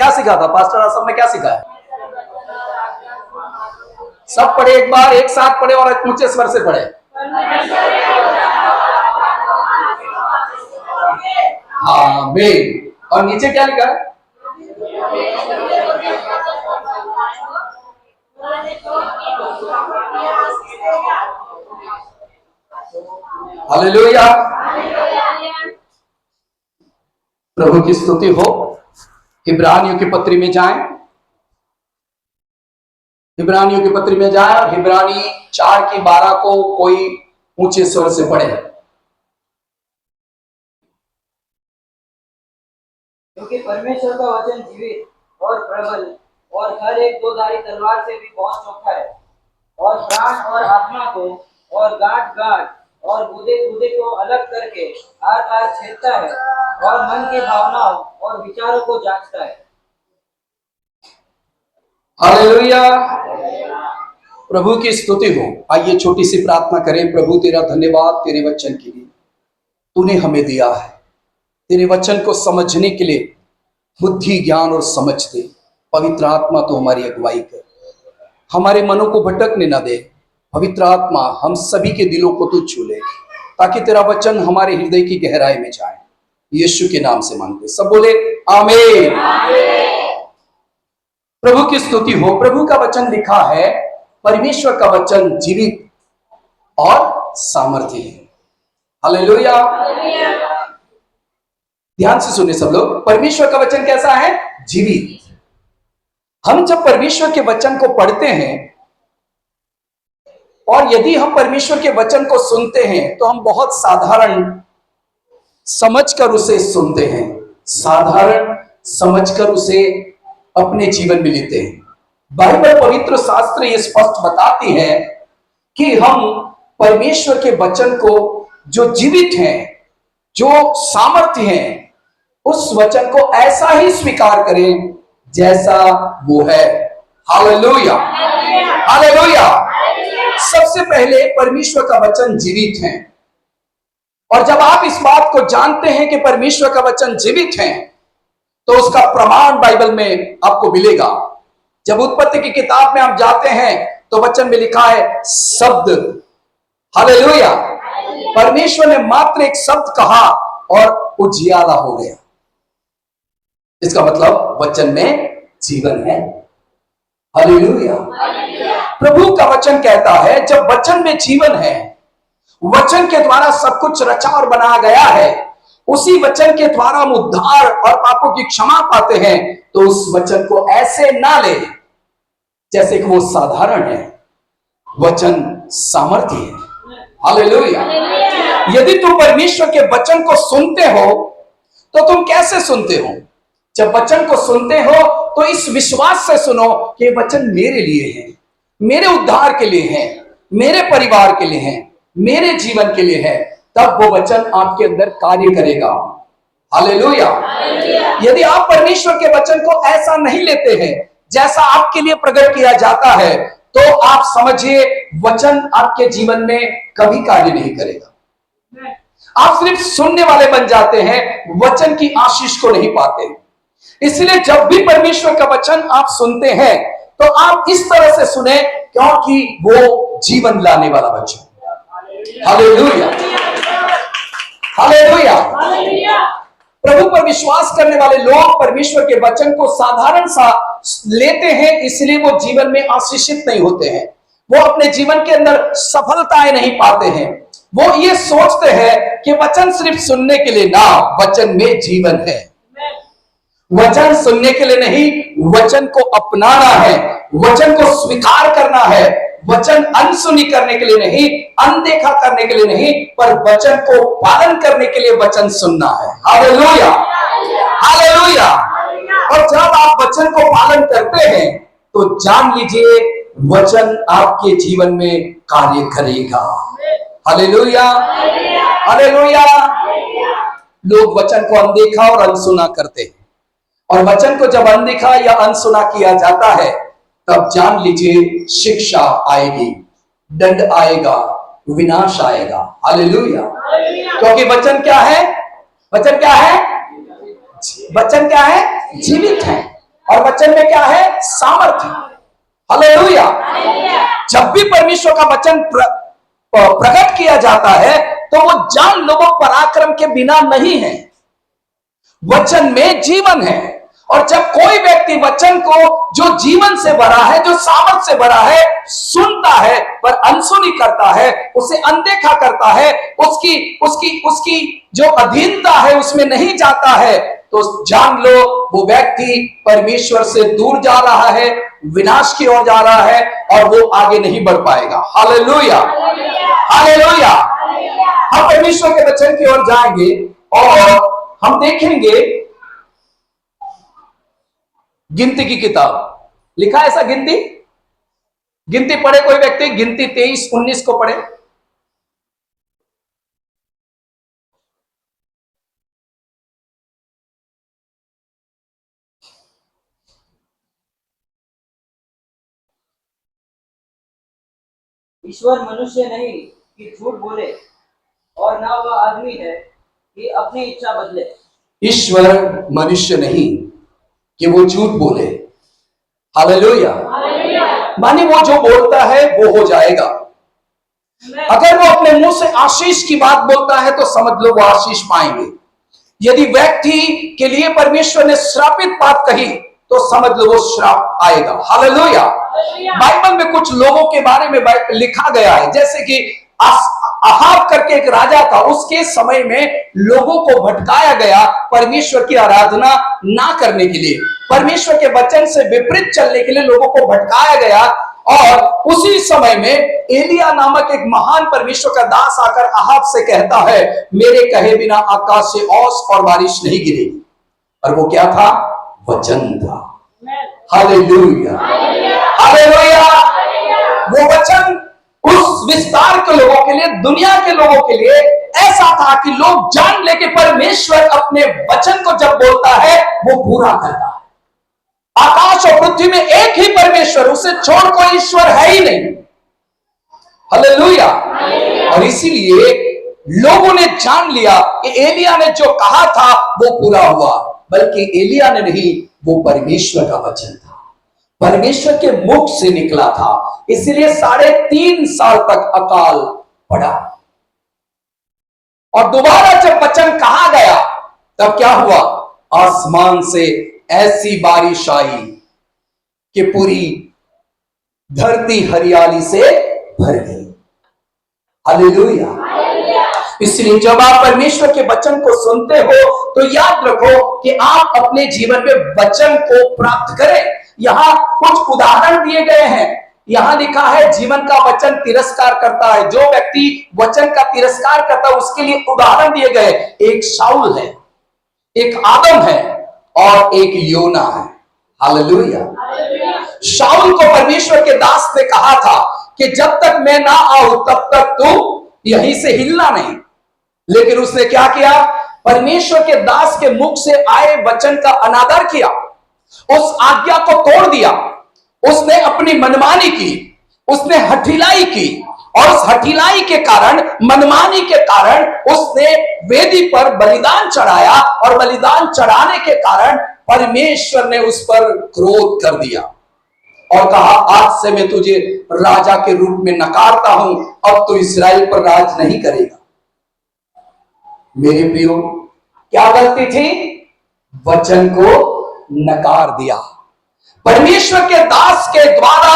क्या सीखा था पास्टर आसम ने, क्या सिखाया? सब पढ़े एक बार, एक साथ पढ़े और ऊंचे स्वर से पढ़े। हाँ बे, और नीचे क्या लिखा है? हालेलुया, प्रभु की स्तुति हो। इब्रानियों की पत्री में जाएं, इब्रानियों की पत्री में जाएं और इब्रानी 4:12 को कोई ऊंचे स्वर से पढ़े। क्योंकि परमेश्वर का वचन जीवित और प्रबल और हर एक दोधारी तलवार से भी बहुत चौखा है और प्राण और आत्मा को और गांठ गांठ और गुदे गुदे को अलग करके आर पार छेदता है और मन की भावनाओं और विचारों को जांचता है। हालेलुया, प्रभु की स्तुति हो। आइए छोटी सी प्रार्थना करें। प्रभु तेरा धन्यवाद तेरे वचन के लिए, तूने हमें दिया है। तेरे वचन को समझने के लिए बुद्धि ज्ञान और समझ दे। पवित्र आत्मा तो हमारी अगुवाई कर, हमारे मनों को भटकने न दे। पवित्र आत्मा हम सभी के दिलों को तू छू ले, ताकि तेरा वचन हमारे हृदय की गहराई में जाए। यीशु के नाम से मांगते, सब बोले आमीन। प्रभु की स्तुति हो। प्रभु का वचन लिखा है, परमेश्वर का वचन जीवित और सामर्थ्य है। हालेलुया, ध्यान से सुने सब लोग। परमेश्वर का वचन कैसा है? जीवित। हम जब परमेश्वर के वचन को पढ़ते हैं और यदि हम परमेश्वर के वचन को सुनते हैं तो हम बहुत साधारण समझकर उसे सुनते हैं, साधारण समझकर उसे अपने जीवन में लेते हैं। बाइबल पवित्र शास्त्र ये स्पष्ट बताती है कि हम परमेश्वर के वचन को जो जीवित है, जो सामर्थ्य है, उस वचन को ऐसा ही स्वीकार करें जैसा वो है। Hallelujah, hallelujah. सबसे पहले परमेश्वर का वचन जीवित है, और जब आप इस बात को जानते हैं कि परमेश्वर का वचन जीवित है तो उसका प्रमाण बाइबल में आपको मिलेगा। जब उत्पत्ति की किताब में आप जाते हैं तो वचन में लिखा है शब्द। हालेलुया, परमेश्वर ने मात्र एक शब्द कहा और उजियाला हो गया। इसका मतलब वचन में जीवन है। हालेलुया, प्रभु का वचन कहता है जब वचन में जीवन है, वचन के द्वारा सब कुछ रचा और बनाया गया है, उसी वचन के द्वारा हम उद्धार और पापों की क्षमा पाते हैं, तो उस वचन को ऐसे ना ले जैसे कि वो साधारण है। वचन सामर्थ्य है। हालेलुया, यदि तुम परमेश्वर के वचन को सुनते हो तो तुम कैसे सुनते हो? जब वचन को सुनते हो तो इस विश्वास से सुनो कि वचन मेरे लिए है, मेरे उद्धार के लिए है, मेरे परिवार के लिए है, मेरे जीवन के लिए है। तब वो वचन आपके अंदर कार्य करेगा। हालेलुया, यदि आप परमेश्वर के वचन को ऐसा नहीं लेते हैं जैसा आपके लिए प्रकट किया जाता है, तो आप समझिए वचन आपके जीवन में कभी कार्य नहीं करेगा। आप सिर्फ सुनने वाले बन जाते हैं, वचन की आशीष को नहीं पाते। इसलिए जब भी परमेश्वर का वचन आप सुनते हैं तो आप इस तरह से सुने, क्योंकि वो जीवन लाने वाला वचन। Hallelujah, hallelujah. प्रभु पर विश्वास करने वाले लोग परमेश्वर के वचन को साधारण सा लेते हैं, इसलिए वो जीवन में आशीषित नहीं होते हैं, वो अपने जीवन के अंदर सफलताएं नहीं पाते हैं। वो ये सोचते हैं कि वचन सिर्फ सुनने के लिए ना, वचन में जीवन है। वचन सुनने के लिए नहीं, वचन को अपनाना है, वचन को स्वीकार करना है। वचन अनसुनी करने के लिए नहीं, अनदेखा करने के लिए नहीं, पर वचन को पालन करने के लिए वचन सुनना है। Hallelujah, hallelujah. और जब आप वचन को पालन करते हैं तो जान लीजिए वचन आपके जीवन में कार्य करेगा। Hallelujah, hallelujah. लोग वचन को अनदेखा और अनसुना करते हैं, और वचन को जब अनदेखा या अनसुना किया जाता है तब जान लीजिए शिक्षा आएगी, दंड आएगा, विनाश आएगा। हालेलुया, क्योंकि वचन क्या है? वचन क्या है? वचन क्या है? जीवित है। और वचन में क्या है? सामर्थ्य। हालेलुया। जब भी परमेश्वर का वचन प्रकट किया जाता है तो वो जान लो वो पराक्रम के बिना नहीं है, वचन में जीवन है। और जब कोई व्यक्ति वचन को जो जीवन से भरा है, जो सामर्थ से भरा है, सुनता है पर अनसुनी करता है, उसे अनदेखा करता है, उसकी उसकी उसकी जो अधीनता है उसमें नहीं जाता है, तो जान लो वो व्यक्ति परमेश्वर से दूर जा रहा है, विनाश की ओर जा रहा है और वो आगे नहीं बढ़ पाएगा। Hallelujah, hallelujah. हम परमेश्वर के वचन की ओर जाएंगे और हम देखेंगे गिनती की किताब, लिखा है ऐसा गिनती, गिनती पढ़े कोई व्यक्ति, गिनती 23-19 को पढ़े। ईश्वर मनुष्य नहीं कि झूठ बोले, और ना वह आदमी है कि अपनी इच्छा बदले। ईश्वर मनुष्य नहीं कि वो झूठ बोले। हालेलुया। माने वो जो बोलता है वो हो जाएगा। अगर वो अपने मुंह से आशीष की बात बोलता है तो समझ लो वो आशीष पाएंगे। यदि व्यक्ति के लिए परमेश्वर ने श्रापित बात कही तो समझ लो वो श्राप आएगा। हालेलुया। बाइबल में कुछ लोगों के बारे में लिखा गया है, जैसे कि अहाब करके एक राजा था, उसके समय में लोगों को भटकाया गया परमेश्वर की आराधना ना करने के लिए, परमेश्वर के वचन से विपरीत चलने के लिए लोगों को भटकाया गया। और उसी समय में एलिया नामक एक महान परमेश्वर का दास आकर अहाब से कहता है, मेरे कहे बिना आकाश से ओस और बारिश नहीं गिरेगी। और वो क्या था? वचन था। Hallelujah, hallelujah. वो वचन उस विस्तार के लोगों के लिए, दुनिया के लोगों के लिए ऐसा था कि लोग जान ले कि परमेश्वर अपने वचन को जब बोलता है वो पूरा करता है। आकाश और पृथ्वी में एक ही परमेश्वर, उसे छोड़ कोई ईश्वर है ही नहीं। हालेलुया। और इसीलिए लोगों ने जान लिया कि एलिया ने जो कहा था वो पूरा हुआ, बल्कि एलिया ने नहीं, वो परमेश्वर का वचन था, परमेश्वर के मुख से निकला था। इसलिए 3.5 साल तक अकाल पड़ा। और दोबारा जब वचन कहा गया तब क्या हुआ? आसमान से ऐसी बारिश आई कि पूरी धरती हरियाली से भर गई। हालेलुया। इसलिए जब आप परमेश्वर के वचन को सुनते हो तो याद रखो कि आप अपने जीवन में वचन को प्राप्त करें। यहां कुछ उदाहरण दिए गए हैं। यहां लिखा है जीवन का वचन तिरस्कार करता है। जो व्यक्ति वचन का तिरस्कार करता है उसके लिए उदाहरण दिए गए, एक शाऊल है, एक आदम है और एक योना है। हालेलुया। शाऊल को परमेश्वर के दास ने कहा था कि जब तक मैं ना आऊं तब तक तू यहीं से हिलना नहीं, लेकिन उसने क्या किया? परमेश्वर के दास के मुख से आए वचन का अनादर किया, उस आज्ञा को तोड़ दिया, उसने अपनी मनमानी की, उसने हठिलाई की, और उस हठिलाई के कारण, मनमानी के कारण उसने वेदी पर बलिदान चढ़ाया, और बलिदान चढ़ाने के कारण परमेश्वर ने उस पर क्रोध कर दिया और कहा, आज से मैं तुझे राजा के रूप में नकारता हूं, अब तो इस्राएल पर राज नहीं करेगा। मेरे प्रियो, क्या गलती थी? वचन को नकार दिया। परमेश्वर के दास के द्वारा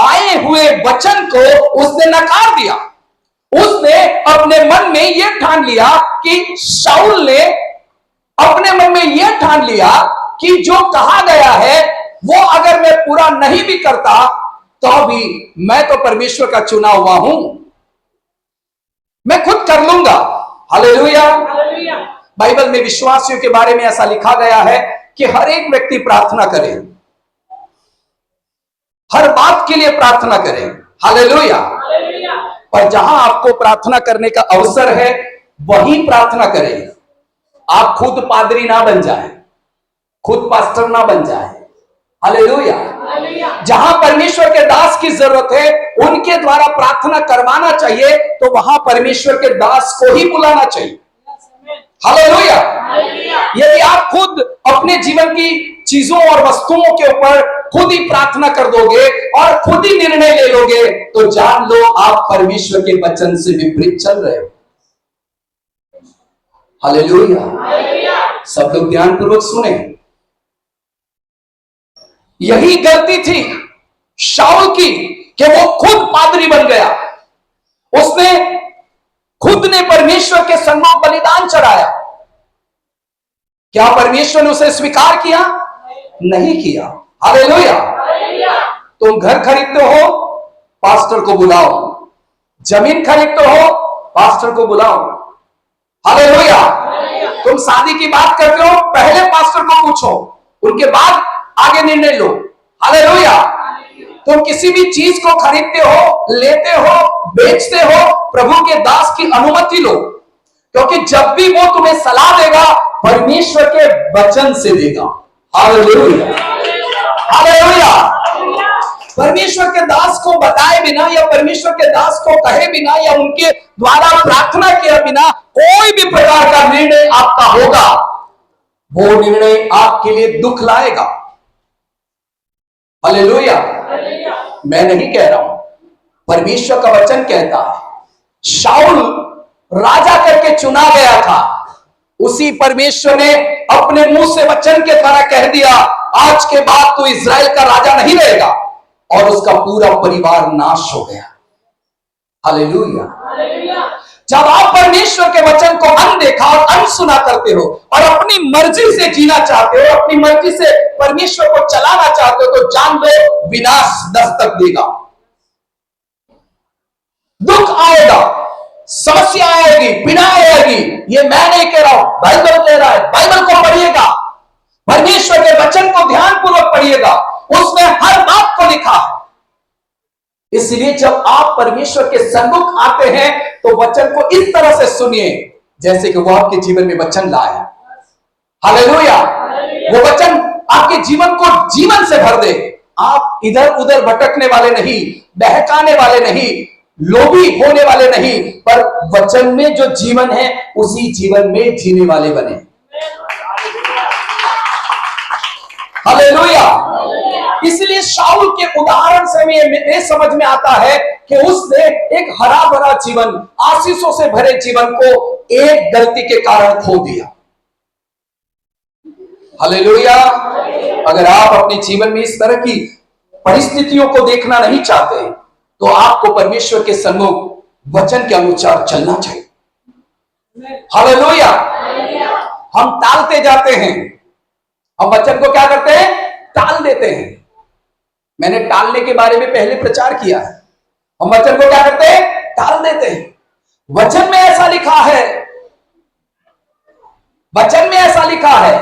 आए हुए वचन को उसने नकार दिया। उसने अपने मन में यह ठान लिया कि शाऊल ने अपने मन में यह ठान लिया कि जो कहा गया है वो अगर मैं पूरा नहीं भी करता तो भी मैं तो परमेश्वर का चुना हुआ हूं, मैं खुद कर लूंगा। हालेलुया। बाइबल में विश्वासियों के बारे में ऐसा लिखा गया है कि हर एक व्यक्ति प्रार्थना करे, हर बात के लिए प्रार्थना करें। हालेलुया। पर जहां आपको प्रार्थना करने का अवसर है वहीं प्रार्थना करें। आप खुद पादरी ना बन जाएं, खुद पास्टर ना बन जाएं। हालेलुया। जहां परमेश्वर के दास की जरूरत है उनके द्वारा प्रार्थना करवाना चाहिए, तो वहां परमेश्वर के दास को ही बुलाना चाहिए। हालेलुया। यदि आप खुद अपने जीवन की चीजों और वस्तुओं के ऊपर खुद ही प्रार्थना कर दोगे और खुद ही निर्णय ले लोगे, तो जान लो आप परमेश्वर के वचन से विपरीत चल रहे हो। हालेलुया। सब लोग ध्यानपूर्वक सुने। यही गलती थी शाऊल की कि वो खुद पादरी बन गया। उसने खुद ने परमेश्वर के सम्मुख बलिदान चढ़ाया। क्या परमेश्वर ने उसे स्वीकार किया? नहीं किया। हालेलुया। तुम घर खरीदते हो, पास्टर को बुलाओ। जमीन खरीदते हो, पास्टर को बुलाओ। हालेलुया। तुम शादी की बात करते हो, पहले पास्टर को पूछो, उनके बाद आगे निर्णय लो। हालेलुया। तुम किसी भी चीज को खरीदते हो, लेते हो, बेचते हो, प्रभु के दास की अनुमति लो, क्योंकि जब भी वो तुम्हें सलाह देगा परमेश्वर के वचन से देगा। हालेलुया। हालेलुया। परमेश्वर के दास को बताए बिना या परमेश्वर के दास को कहे बिना या उनके द्वारा प्रार्थना किए बिना कोई भी प्रकार का निर्णय आपका होगा, वो निर्णय आपके लिए दुख लाएगा। हालेलुया। मैं नहीं कह रहा हूं, परमेश्वर का वचन कहता है। शाऊल राजा करके चुना गया था, उसी परमेश्वर ने अपने मुंह से वचन के द्वारा कह दिया, आज के बाद तू इज़राइल का राजा नहीं रहेगा, और उसका पूरा परिवार नाश हो गया। हालेलुया। जब आप परमेश्वर के वचन को अनदेखा और अनसुना करते हो और अपनी मर्जी से जीना चाहते हो, अपनी मर्जी से परमेश्वर को चलाना चाहते हो, तो जान लो विनाश दस्तक देगा। दुख आएगा, समस्या आएगी, पीड़ा आएगी। ये मैं नहीं कह रहा हूं, बाइबल कह रहा है। बाइबल को पढ़िएगा, परमेश्वर के वचन को ध्यानपूर्वक पढ़िएगा, उसमें हर बात को लिखा है। इसलिए जब आप परमेश्वर के सम्मुख आते हैं तो वचन को इस तरह से सुनिए जैसे कि वो आपके जीवन में वचन लाए। हालेलुया। वो वचन आपके जीवन को जीवन से भर दे। आप इधर उधर भटकने वाले नहीं, बहकाने वाले नहीं, लोभी होने वाले नहीं, पर वचन में जो जीवन है उसी जीवन में जीने वाले बने। हालेलुया। इसलिए शाऊल के उदाहरण से ये समझ में आता है कि उसने एक हरा भरा जीवन, आशीषों से भरे जीवन को एक गलती के कारण खो दिया। हालेलुया। अगर आप अपने जीवन में इस तरह की परिस्थितियों को देखना नहीं चाहते तो आपको परमेश्वर के सम्मुख वचन के अनुसार चलना चाहिए। हालेलुया। हम टालते जाते हैं, हम वचन को क्या करते हैं? टाल देते हैं। मैंने टालने के बारे में पहले प्रचार किया है। हम वचन को क्या करते हैं? टाल देते हैं। वचन में ऐसा लिखा है, वचन में ऐसा लिखा है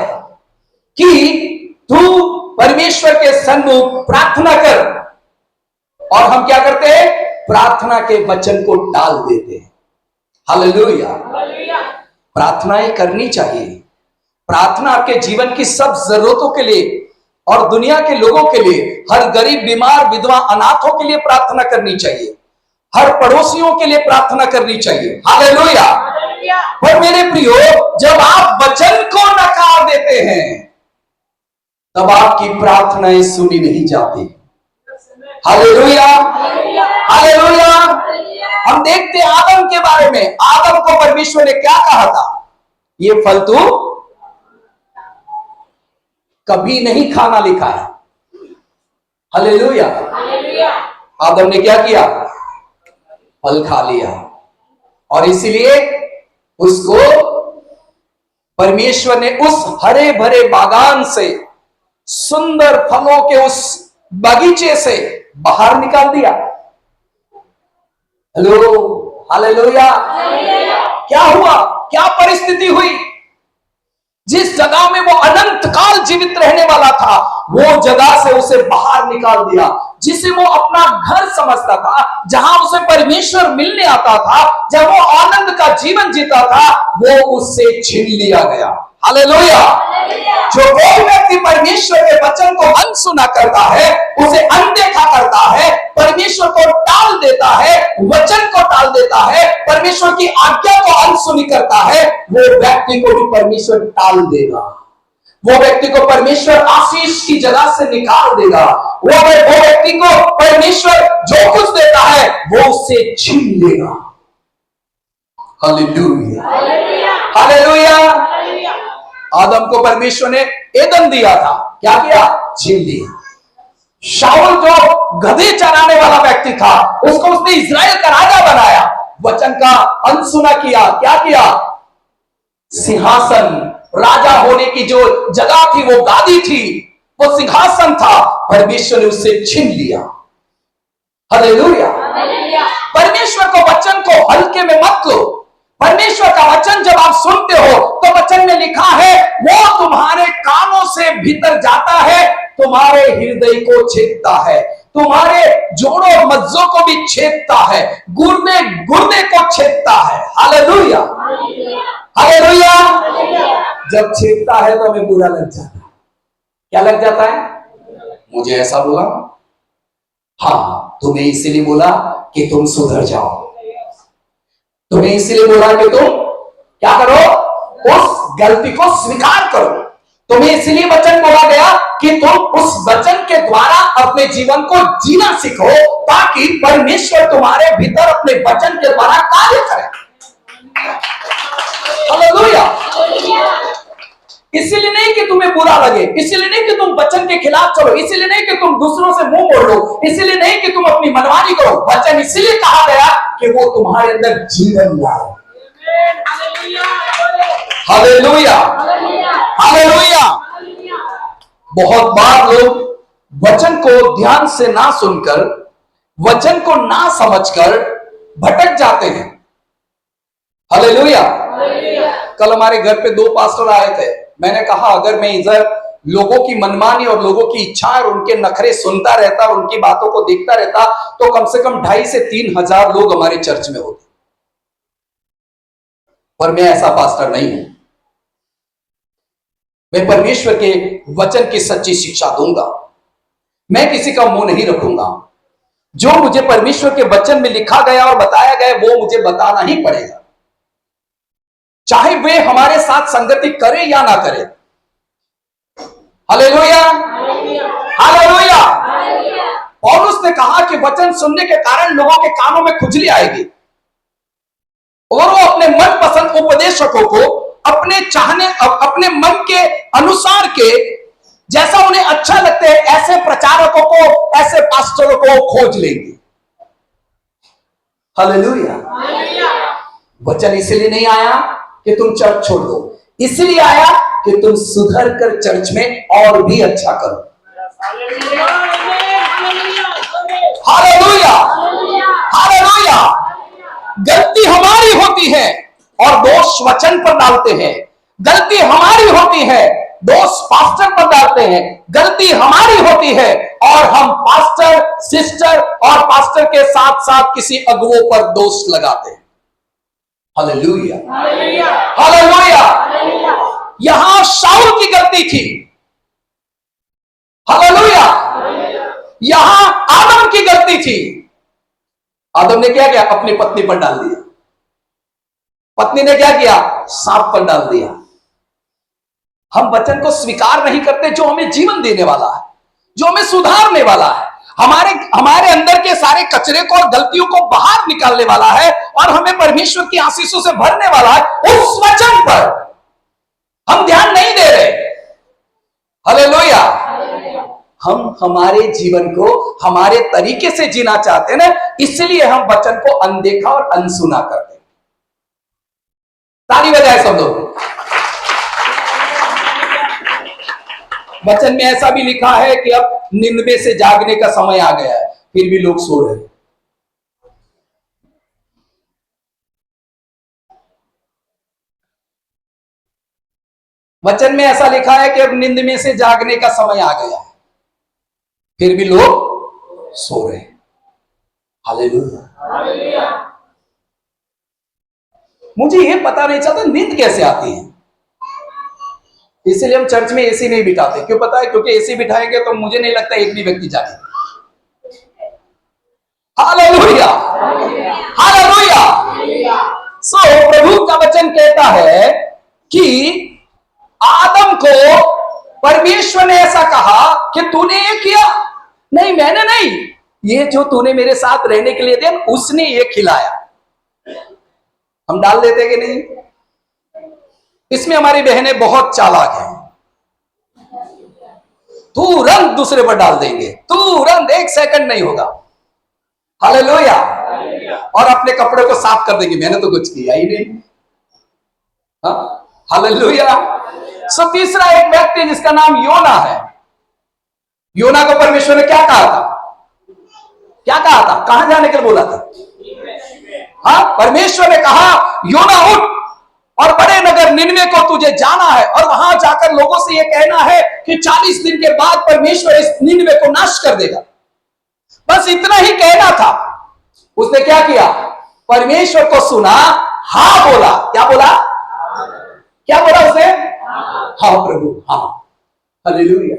कि तू परमेश्वर के सम्मुख प्रार्थना कर, और हम क्या करते हैं? प्रार्थना के वचन को टाल देते हैं। हालेलुया। प्रार्थनाएं करनी चाहिए। प्रार्थना आपके जीवन की सब जरूरतों के लिए और दुनिया के लोगों के लिए, हर गरीब, बीमार, विधवा, अनाथों के लिए प्रार्थना करनी चाहिए, हर पड़ोसियों के लिए प्रार्थना करनी चाहिए। हालेलुया। पर मेरे प्रियो, जब आप वचन को नकार देते हैं तब आपकी प्रार्थनाएं सुनी नहीं जाती। हालेलुया। हालेलुया। हम देखते हैं आदम के बारे में। आदम को परमेश्वर ने क्या कहा था? ये फल तू कभी नहीं खाना, लिखा है। हालेलुया। आदम ने क्या किया? फल खा लिया, और इसीलिए उसको परमेश्वर ने उस हरे भरे बागान से, सुंदर फलों के उस बगीचे से बाहर निकाल दिया। Hello, hallelujah. क्या हुआ? क्या परिस्थिति हुई? जिस जगह में वो अनंत काल जीवित रहने वाला था, वो जगह से उसे बाहर निकाल दिया। जिसे वो अपना घर समझता था, जहां उसे परमेश्वर मिलने आता था, जब वो आनंद का जीवन जीता था, वो उससे छीन लिया गया। हालेलुया। जो कोई व्यक्ति परमेश्वर के वचन को अनसुना करता है, उसे अनदेखा करता है, परमेश्वर को टाल देता है, वचन को टाल देता है, परमेश्वर की आज्ञा को अनसुनी करता है, वो व्यक्ति को भी परमेश्वर टाल देगा। वो व्यक्ति को परमेश्वर आशीष की जगह से निकाल देगा। वो व्यक्ति को परमेश्वर जो कुछ देता है वो उससे छीन लेगा। Hallelujah, hallelujah. आदम को परमेश्वर ने एदन दिया था, क्या किया? छीन लिया। शाऊल जो गधे चराने वाला व्यक्ति था, उसको उसने इजराइल का राजा बनाया। वचन का अनसुना किया, क्या किया? सिंहासन, राजा होने की जो जगह थी, वो गादी थी, वो सिंहासन था, परमेश्वर ने उससे छीन लिया। हालेलुया। परमेश्वर को वचन को हल्के में मत लो। परमेश्वर का वचन जब आप सुनते हो तो वचन में लिखा है वो तुम्हारे कानों से भीतर जाता है, तुम्हारे हृदय को छेदता है, तुम्हारे जोड़ों और मज्जों को भी छेदता है, गुर्दे गुर्दे को छेदता है। Hallelujah, hallelujah. जब छेदता है तो हमें बुरा लग जाता है। क्या लग जाता है? मुझे ऐसा बोला, हाँ तुम्हें इसीलिए बोला कि तुम सुधर जाओ, तुम्हें इसीलिए बोला कि तुम क्या करो? उस गलती को स्वीकार करो। तुम्हें इसलिए वचन बोला गया कि तुम उस वचन के द्वारा अपने जीवन को जीना सीखो, ताकि परमेश्वर तुम्हारे भीतर अपने वचन के द्वारा कार्य करे। हालेलुया। इसीलिए नहीं कि तुम्हें बुरा लगे, इसीलिए नहीं कि तुम वचन के खिलाफ चलो, इसीलिए नहीं कि तुम दूसरों से मुंह मोड़ लो, इसीलिए नहीं कि तुम अपनी मनमानी करो। वचन इसीलिए कहा गया कि वो तुम्हारे अंदर जीवन लाए। Hallelujah, hallelujah. बहुत बार लोग वचन को ध्यान से ना सुनकर, वचन को ना समझकर भटक जाते हैं। हालेलुया। कल हमारे घर पे 2 पास्टर आए थे। मैंने कहा अगर मैं इधर लोगों की मनमानी और लोगों की इच्छा और उनके नखरे सुनता रहता, उनकी बातों को देखता रहता, तो कम से कम 2,500 से 3,000 लोग हमारे चर्च में होते। पर मैं ऐसा पास्टर नहीं हूं। मैं परमेश्वर के वचन की सच्ची शिक्षा दूंगा। मैं किसी का मुंह नहीं रखूंगा। जो मुझे परमेश्वर के वचन में लिखा गया और बताया गया वो मुझे बताना ही पड़ेगा, चाहे वे हमारे साथ संगति करे या ना करे। Hallelujah, hallelujah. पौलुस ने कहा कि वचन सुनने के कारण लोगों के कानों में खुजली आएगी और वो अपने मनपसंद उपदेशकों को अपने चाहने, अपने मन के अनुसार के जैसा उन्हें अच्छा लगते है ऐसे प्रचारकों को, ऐसे पास्टरों को खोज लेंगे। हालेलुया। वचन इसलिए नहीं आया कि तुम चर्च छोड़ दो, इसलिए आया कि तुम सुधर कर चर्च में और भी अच्छा करो। Hallelujah, hallelujah. गलती हमारी होती है और दोष वचन पर डालते हैं। गलती हमारी होती है, दोष पास्टर पर डालते हैं। गलती हमारी होती है और हम पास्टर, सिस्टर और पास्टर के साथ साथ किसी अगुओं पर दोष लगाते हैं। Hallelujah, hallelujah. यहां शाऊल की गलती थी। हालेलुया। यहां आदम की गलती थी। आदम ने क्या किया? अपनी पत्नी पर डाल दिया। पत्नी ने क्या किया? सांप पर डाल दिया। हम वचन को स्वीकार नहीं करते जो हमें जीवन देने वाला है, जो हमें सुधारने वाला है, हमारे अंदर के सारे कचरे को और गलतियों को बाहर निकालने वाला है और हमें परमेश्वर की आशीषों से भरने वाला है। उस वचन पर हम ध्यान नहीं दे रहे। हालेलुया। हम हमारे जीवन को हमारे तरीके से जीना चाहते हैं ना, इसलिए हम वचन को अनदेखा और अनसुना करते हैं। ताली बजाए सब लोग। वचन में ऐसा भी लिखा है कि अब निन्वे से जागने का समय आ गया है, फिर भी लोग सो रहे हैं। वचन में ऐसा लिखा है कि अब नींद में से जागने का समय आ गया है, फिर भी लोग सो रहे हैं। हालेलुया। मुझे यह पता नहीं चलता नींद कैसे आती है, इसीलिए हम चर्च में एसी नहीं बिठाते। क्यों पता है? क्योंकि एसी बिठाएंगे तो मुझे नहीं लगता एक भी व्यक्ति जागे। Hallelujah, hallelujah. सो प्रभु का वचन कहता है कि आदम को परमेश्वर ने ऐसा कहा कि तूने ये किया, नहीं मैंने नहीं, ये जो तूने मेरे साथ रहने के लिए दिया उसने ये खिलाया। हम डाल देते कि नहीं? इसमें हमारी बहनें बहुत चालाक हैं, तुरंत दूसरे पर डाल देंगे, तुरंत, 1 सेकंड नहीं होगा। हालेलुया। और अपने कपड़े को साफ कर देंगे, मैंने तो कुछ किया ही नहीं। हालेलुया। सो तीसरा एक व्यक्ति जिसका नाम योना है। योना को परमेश्वर ने क्या कहा था? क्या कहा था? कहां जाने के लिए बोला था? हाँ, परमेश्वर ने कहा योना उठ और बड़े नगर निनवे को तुझे जाना है और वहां जाकर लोगों से यह कहना है कि 40 दिन के बाद परमेश्वर इस निनवे को नाश कर देगा। बस इतना ही कहना था। उसने क्या किया? परमेश्वर को सुना, हाँ बोला। क्या बोला? क्या बोला उसने? हाँ प्रभु, हाँ। हालेलुया।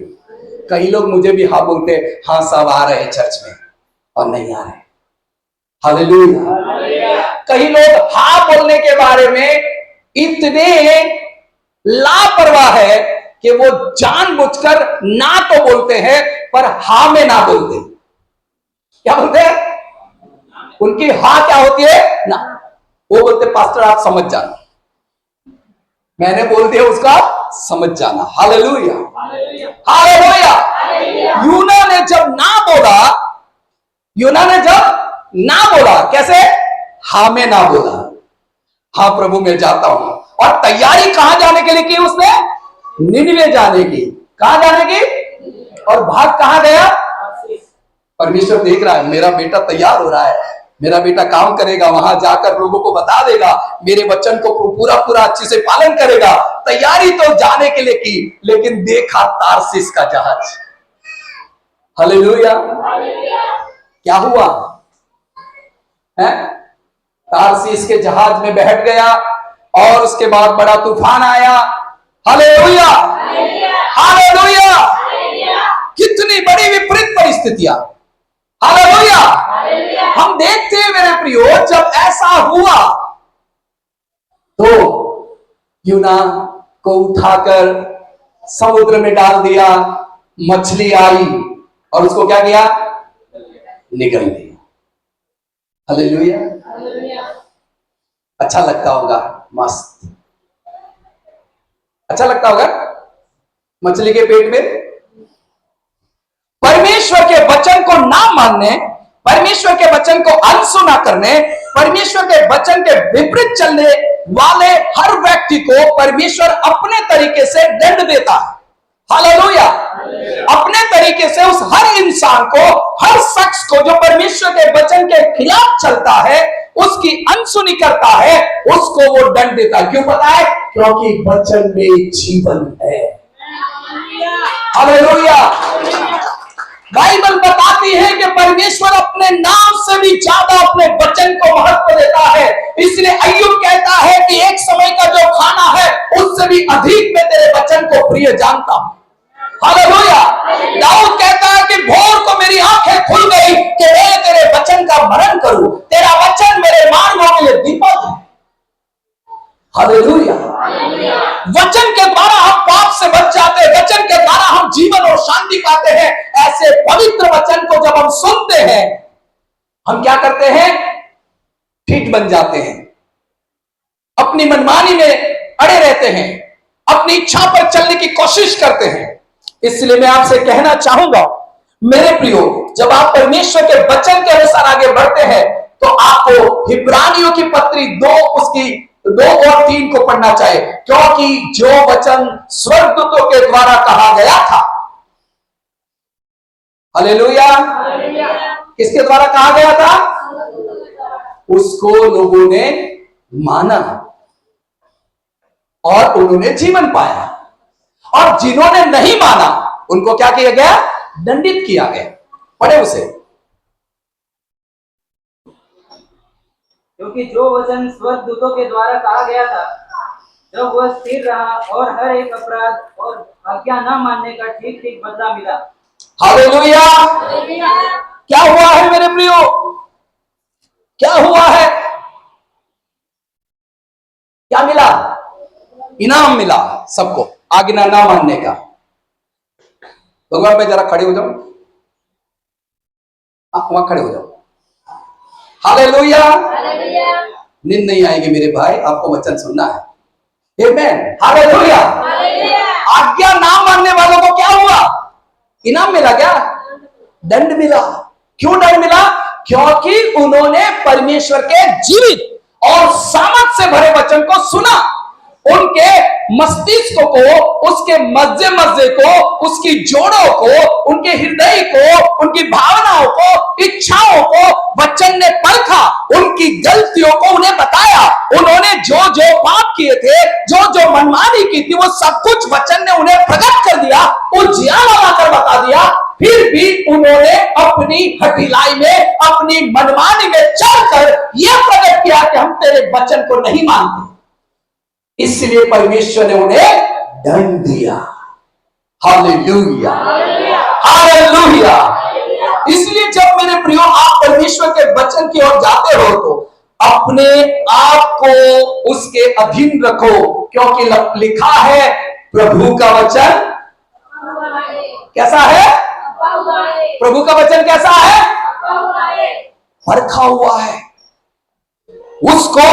कई लोग मुझे भी हाँ बोलते, हाँ सब आ रहे हैं चर्च में और नहीं आ रहे। हालेलुया। कई लोग हाँ बोलने के बारे में इतने लापरवाह है कि वो जानबूझकर ना तो बोलते हैं पर हाँ में ना बोलते। क्या बोलते हैं? उनकी हाँ क्या होती है? ना। वो बोलते पास्टर आप समझ जाना, मैंने बोल दिया उसका समझ जाना। Hallelujah, hallelujah. यूना ने जब ना बोला, यूना ने जब ना बोला, कैसे? हाँ में ना बोला, हाँ प्रभु मैं जाता हूं। और तैयारी कहां जाने के लिए की उसने? निनवे जाने की। कहां जाने की? और भाग कहां गया? परमेश्वर देख रहा है, मेरा बेटा तैयार हो रहा है, मेरा बेटा काम करेगा, वहां जाकर लोगों को बता देगा, मेरे वचन को पूरा पूरा अच्छे से पालन करेगा। तैयारी तो जाने के लिए की, लेकिन देखा तारसीस का जहाज। हालेलुया। क्या हुआ है? तारसीस के जहाज में बैठ गया और उसके बाद बड़ा तूफान आया। Hallelujah, hallelujah. कितनी बड़ी विपरीत परिस्थितियां। हालेलुया। हम देखते हैं मेरे प्रियो, जब ऐसा हुआ तो यूना को उठाकर समुद्र में डाल दिया, मछली आई और उसको क्या किया? निगल दिया। हालेलुया। अच्छा लगता होगा, मस्त अच्छा लगता होगा मछली के पेट में। परमेश्वर के वचन को ना मानने, परमेश्वर के वचन को अनसुना करने, परमेश्वर के वचन के विपरीत चलने वाले हर व्यक्ति को परमेश्वर अपने तरीके से दंड देता है। हालेलुया। अपने तरीके से उस हर इंसान को, हर शख्स को जो परमेश्वर के वचन के खिलाफ चलता है, उसकी अनसुनी करता है, उसको वो दंड देता है। क्यों पता है? क्योंकि वचन में जीवन है। हालेलुया। बाइबल बताती है कि परमेश्वर अपने नाम से भी ज्यादा अपने वचन को महत्व देता है। इसलिए अय्यूब कहता है कि एक समय का जो खाना है उससे भी अधिक मैं तेरे वचन को प्रिय जानता हूं। हालेलुया। दाऊद कहता है कि भोर को मेरी आंखें खुल गई कि मैं तेरे वचन का मनन करूं, तेरा वचन मेरे मार्गों के लिए दीपक है। हालेलुया। वचन के द्वारा हम पाप से बच जाते हैं, वचन के द्वारा हम जीवन और शांति पाते हैं। ऐसे पवित्र वचन को जब हम सुनते हैं, हम क्या करते हैं? ठीक बन जाते हैं, अपनी मनमानी में अड़े रहते हैं, अपनी इच्छा पर चलने की कोशिश करते हैं। इसलिए मैं आपसे कहना चाहूंगा मेरे प्रियो, जब आप परमेश्वर के वचन के अनुसार आगे बढ़ते हैं तो आपको इब्रानियों की पत्री 2 उसकी 2 और 3 को पढ़ना चाहिए, क्योंकि जो वचन स्वर्गदूतों के द्वारा कहा गया था, हालेलुया, किसके द्वारा कहा गया था? उसको लोगों ने माना और उन्होंने जीवन पाया, और जिन्होंने नहीं माना उनको क्या किया गया? दंडित किया गया। पढ़े उसे। क्योंकि जो वचन स्वर्गदूतों के द्वारा कहा गया था, जब वह स्थिर रहा और हर एक अपराध और आज्ञा न मानने का ठीक ठीक बदला मिला। हालेलुया। क्या हुआ है मेरे प्रियो? क्या हुआ है? क्या मिला? इनाम मिला सबको आज्ञा ना मानने का। भगवान मैं जरा खड़े हो जाऊं, आप वहां खड़े हो जाओ। हालेलुया। नींद नहीं आएगी मेरे भाई, आपको वचन सुनना है। आमेन। हालेलुया। आज्ञा ना मानने वालों को क्या हुआ? इनाम मिला क्या? दंड मिला। क्यों दंड मिला? क्योंकि उन्होंने परमेश्वर के जीवित और सामर्थ से भरे वचन को सुना। उनके मस्तिष्क को, उसके मज्जे को, उसकी जोड़ों को, उनके हृदय को, उनकी भावनाओं को, इच्छाओं को वचन ने परखा, उनकी गलतियों को उन्हें बताया। उन्होंने जो जो पाप किए थे, जो जो मनमानी की थी, वो सब कुछ वचन ने उन्हें प्रकट कर दिया, उजियाला लाकर बता दिया। फिर भी उन्होंने अपनी हठिलाई में, अपनी मनमानी में चलकर यह प्रकट किया कि हम तेरे वचन को नहीं मानते। इसलिए परमेश्वर ने उन्हें दंड दिया। Hallelujah, hallelujah. इसलिए जब मेरे प्रियो आप परमेश्वर के वचन की ओर जाते हो तो अपने आप को उसके अधीन रखो, क्योंकि लिखा है प्रभु का वचन कैसा है? प्रभु का वचन कैसा है? परखा हुआ है। उसको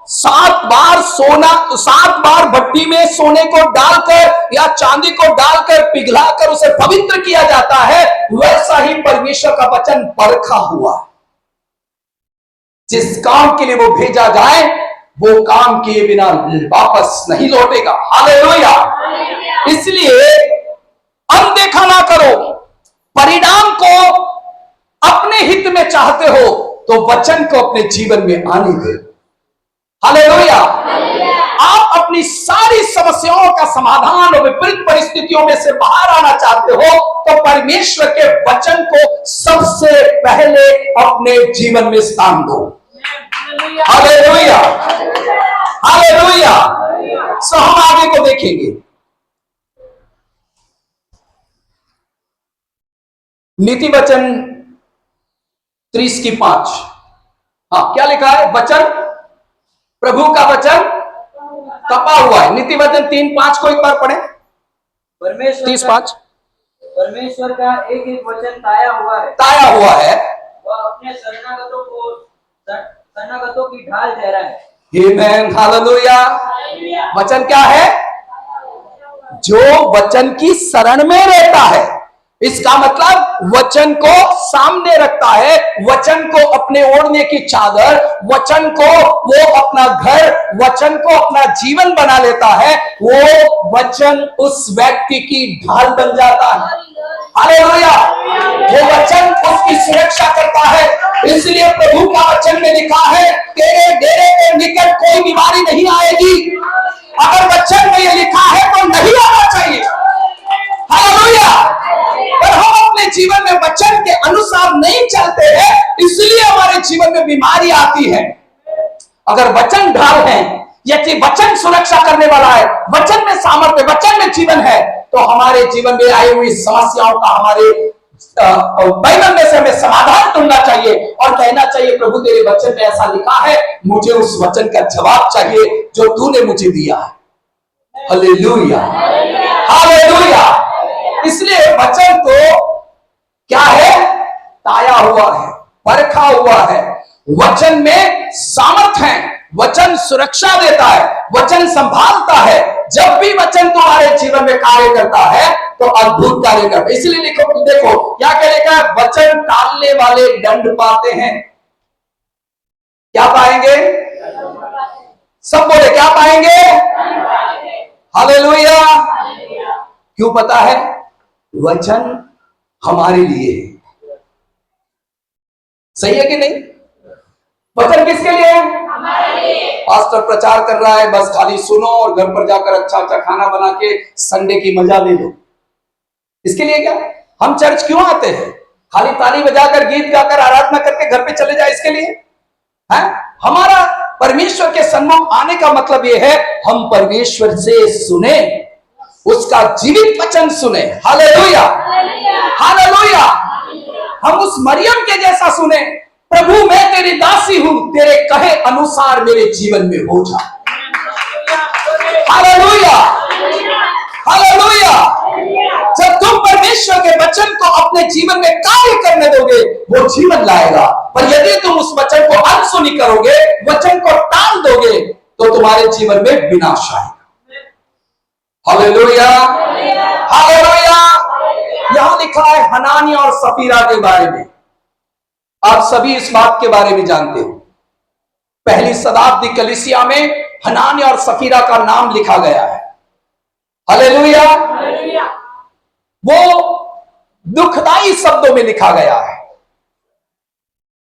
7 बार भट्टी में सोने को डालकर या चांदी को डालकर पिघलाकर उसे पवित्र किया जाता है, वैसा ही परमेश्वर का वचन परखा हुआ है। जिस काम के लिए वो भेजा जाए वो काम किए बिना वापस नहीं लौटेगा। हालेलुया। इसलिए अनदेखा ना करो। परिणाम को अपने हित में चाहते हो तो वचन को अपने जीवन में आने दो। हालेलुया। आप अपनी सारी समस्याओं का समाधान और विपरीत परिस्थितियों में से बाहर आना चाहते हो तो परमेश्वर के वचन को सबसे पहले अपने जीवन में स्थान दो। Hallelujah, hallelujah. सो हम आगे को देखेंगे। नीति वचन 30:5। हाँ, क्या लिखा है? वचन, प्रभु का वचन तपा हुआ है। नीति वचन 3:5 को एक बार पढ़े। परमेश्वर 30:5। परमेश्वर का एक एक वचन ताया हुआ है। ताया हुआ है। वह अपने शरणागतों की ढाल ठहरा है। आमेन, हालेलुया। वचन क्या है? जो वचन की शरण में रहता है। इसका मतलब वचन को सामने रखता है, वचन को अपने ओढ़ने की चादर, वचन को वो अपना घर, वचन को अपना जीवन बना लेता है, वो वचन उस व्यक्ति की ढाल बन जाता है। हालेलुया। वो वचन उसकी सुरक्षा करता है। इसलिए प्रभु का वचन में लिखा है तेरे डेरे के निकट कोई बीमारी नहीं आएगी। अगर वचन में ये लिखा है तो नहीं आना चाहिए। हालेलुया। पर हम अपने जीवन में वचन के अनुसार नहीं चलते हैं, इसलिए हमारे जीवन में बीमारी आती है। अगर वचन ढाल है, यदि वचन सुरक्षा करने वाला है, वचन में सामर्थ्य, वचन में जीवन है, तो हमारे जीवन में आई हुई समस्याओं का हमारे बाइबल में से हमें समाधान ढूंढना चाहिए और कहना चाहिए प्रभु तेरे वचन में ऐसा लिखा है, मुझे उस वचन का जवाब चाहिए जो तूने मुझे दिया है। Hallelujah, hallelujah. इसलिए वचन तो क्या है? ताया हुआ है, परखा हुआ है। वचन में सामर्थ है, वचन सुरक्षा देता है, वचन संभालता है। जब भी वचन तुम्हारे जीवन में कार्य करता है तो अद्भुत कार्य करता है। इसलिए देखो क्या कहेगा? वचन टालने वाले दंड पाते हैं। क्या पाएंगे? सब बोले क्या पाएंगे? हालेलुया। क्यों पता है? वचन हमारे लिए है। सही है कि नहीं? वचन किसके लिए है? हमारे लिए। पास्टर प्रचार कर रहा है, बस खाली सुनो और घर पर जाकर अच्छा अच्छा खाना बना के संडे की मजा ले लो। इसके लिए क्या? हम चर्च क्यों आते हैं? खाली ताली बजाकर, गीत गाकर, आराधना करके घर पे चले जाए, इसके लिए है? हमारा परमेश्वर के सन्मुख आने का मतलब यह है हम परमेश्वर से सुने, उसका जीवित वचन सुने। Hallelujah, hallelujah. हम उस मरियम के जैसा सुने, प्रभु मैं तेरी दासी हूं, तेरे कहे अनुसार मेरे जीवन में हो जा। Hallelujah, hallelujah. जब तुम परमेश्वर के वचन को अपने जीवन में कार्य करने दोगे, वो जीवन लाएगा। पर यदि तुम उस वचन को अनसुनी करोगे, वचन को टाल दोगे, तो तुम्हारे जीवन में विनाश आएगा। Hallelujah, hallelujah. यहां लिखा है हनानिया और सफीरा के बारे में। आप सभी इस बात के बारे में जानते हो। पहली शताब्दी कलीसिया में हनानिया और सफीरा का नाम लिखा गया है। हालेलुया। वो दुखदाई शब्दों में लिखा गया है।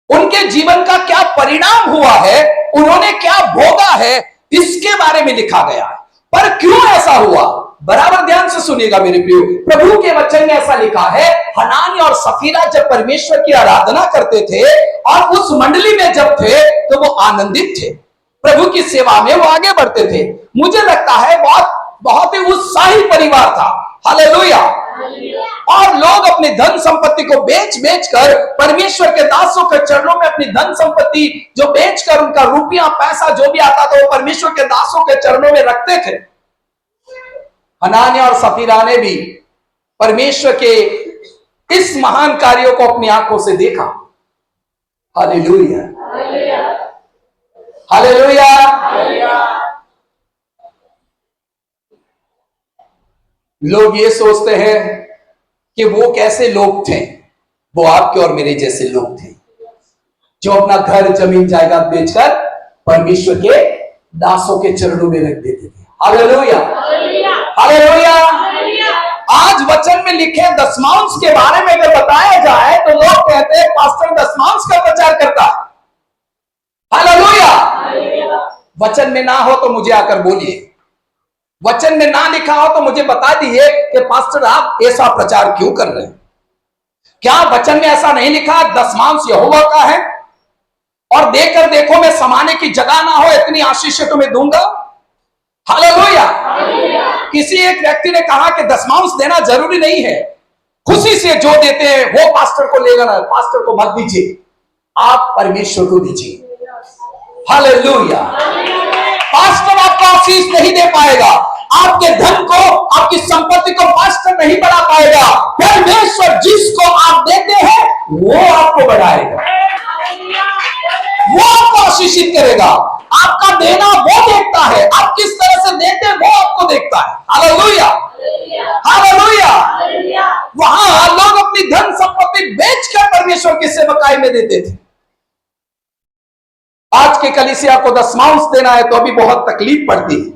उनके जीवन का क्या परिणाम हुआ है, उन्होंने क्या भोगा है, इसके बारे में लिखा गया है। पर क्यों ऐसा हुआ, बराबर ध्यान से सुनिएगा मेरे प्रियो। प्रभु के वचन में ऐसा लिखा है, हनानिया और सफीरा जब परमेश्वर की आराधना करते थे और उस मंडली में जब थे, तो वो आनंदित थे, प्रभु की सेवा में वो आगे बढ़ते थे। मुझे लगता है बहुत ही उत्साही परिवार था। हालेलुया। और लोग अपनी धन संपत्ति को बेच कर परमेश्वर के दासों के चरणों में अपनी धन संपत्ति जो बेचकर उनका रुपया पैसा जो भी आता था, वो परमेश्वर के दासों के चरणों में रखते थे। हनानिया और सफीरा ने भी परमेश्वर के इस महान कार्यों को अपनी आंखों से देखा। Hallelujah, hallelujah. लोग ये सोचते हैं कि वो कैसे लोग थे, वो आपके और मेरे जैसे लोग थे, जो अपना घर जमीन जायदाद बेचकर परमेश्वर के दासों के चरणों में रख देते थे। Hallelujah, hallelujah. आज वचन में लिखे दशमांश के बारे में अगर बताया जाए तो लोग कहते हैं पास्टर दशमांश का प्रचार करता है। हालेलुया। वचन में ना हो तो मुझे आकर बोलिए, वचन में ना लिखा हो तो मुझे बता दीजिए कि पास्टर आप ऐसा प्रचार क्यों कर रहे हैं। क्या वचन में ऐसा नहीं लिखा दशमांश यहोवा का है और देकर देखो मैं समाने की जगह ना हो, इतनी आशीष तुम्हें दूंगा। हालेलुया। किसी एक व्यक्ति ने कहा कि दशमांश देना जरूरी नहीं है, खुशी से जो देते हैं वो पास्टर को लेगा ना, पास्टर को मत दीजिए, आप परमेश्वर को दीजिए। हालेलुया। पास्टर आपको आशीष नहीं दे पाएगा, आपके धन को, आपकी संपत्ति को पास्टर नहीं बढ़ा पाएगा। परमेश्वर जिसको आप देते हैं वो आपको बढ़ाएगा, वो आपको आशीषित करेगा। आपका देना वो देखता है, आप किस तरह से देते हैं वो आपको देखता है। Hallelujah, hallelujah. वहां लोग अपनी धन संपत्ति बेचकर परमेश्वर की सेवकाई में देते थे। आज के कलीसिया को दशमांश देना है तो अभी बहुत तकलीफ पड़ती है।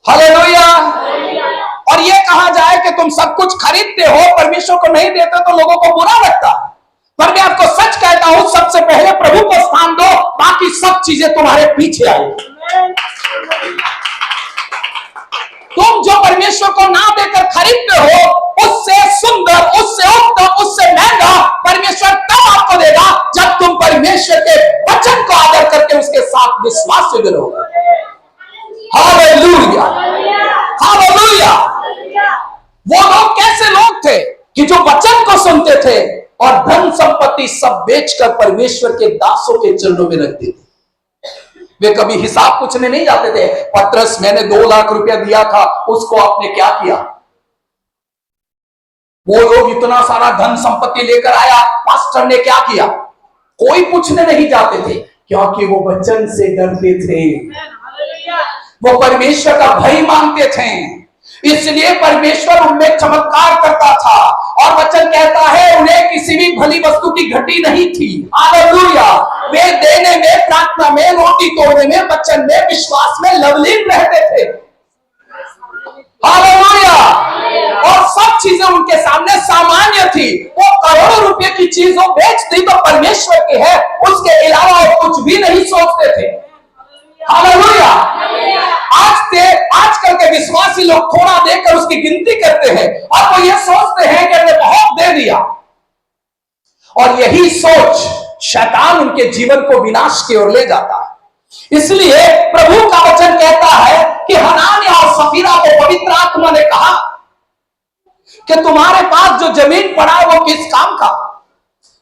हालेलुया। और ये कहा जाए कि तुम सब कुछ खरीदते हो, परमेश्वर को नहीं देते तो लोगों को बुरा लगता। पर मैं आपको सच कहता हूं, सबसे पहले प्रभु को स्थान दो, बाकी सब चीजें तुम्हारे पीछे आएगी। तुम जो परमेश्वर को ना देकर खरीदते हो, उससे सुंदर, उससे उत्तम, उससे महंगा परमेश्वर तब आपको देगा जब तुम परमेश्वर के वचन को आदर करके उसके साथ विश्वास से गिरोगे। Hallelujah, hallelujah. वो लोग कैसे लोग थे कि जो वचन को सुनते थे और धन संपत्ति सब बेचकर परमेश्वर के दासों के चरणों में रखते थे। वे कभी हिसाब पूछने नहीं जाते थे, पत्रस मैंने 2 लाख रुपया दिया था, उसको आपने क्या किया। वो लोग इतना सारा धन संपत्ति लेकर आया, पास्टर ने क्या किया, कोई पूछने नहीं जाते थे, क्योंकि वो वचन से डरते थे, वो परमेश्वर का भय मानते थे। इसलिए परमेश्वर उनमें चमत्कार करता था और वचन कहता है उन्हें किसी भी भली वस्तु की घटी नहीं थी। हालेलुया। वे देने में, प्रार्थना में, रोटी तोड़ने में, वचन में, विश्वास में लवलीन रहते थे। हालेलुया। और सब चीजें उनके सामने सामान्य थी। वो करोड़ों रुपए की चीज वो बेच दी तो परमेश्वर की है, उसके अलावा वो कुछ भी नहीं सोचते थे। हालेलुया। आजकल के विश्वासी लोग थोड़ा देकर उसकी गिनती करते हैं और वो ये सोचते हैं कि हमने बहुत दे दिया, और यही सोच शैतान उनके जीवन को विनाश की ओर ले जाता है। इसलिए प्रभु का वचन कहता है कि हनानिया और सफीरा को पवित्र आत्मा ने कहा कि तुम्हारे पास जो जमीन पड़ा है वो किस काम का,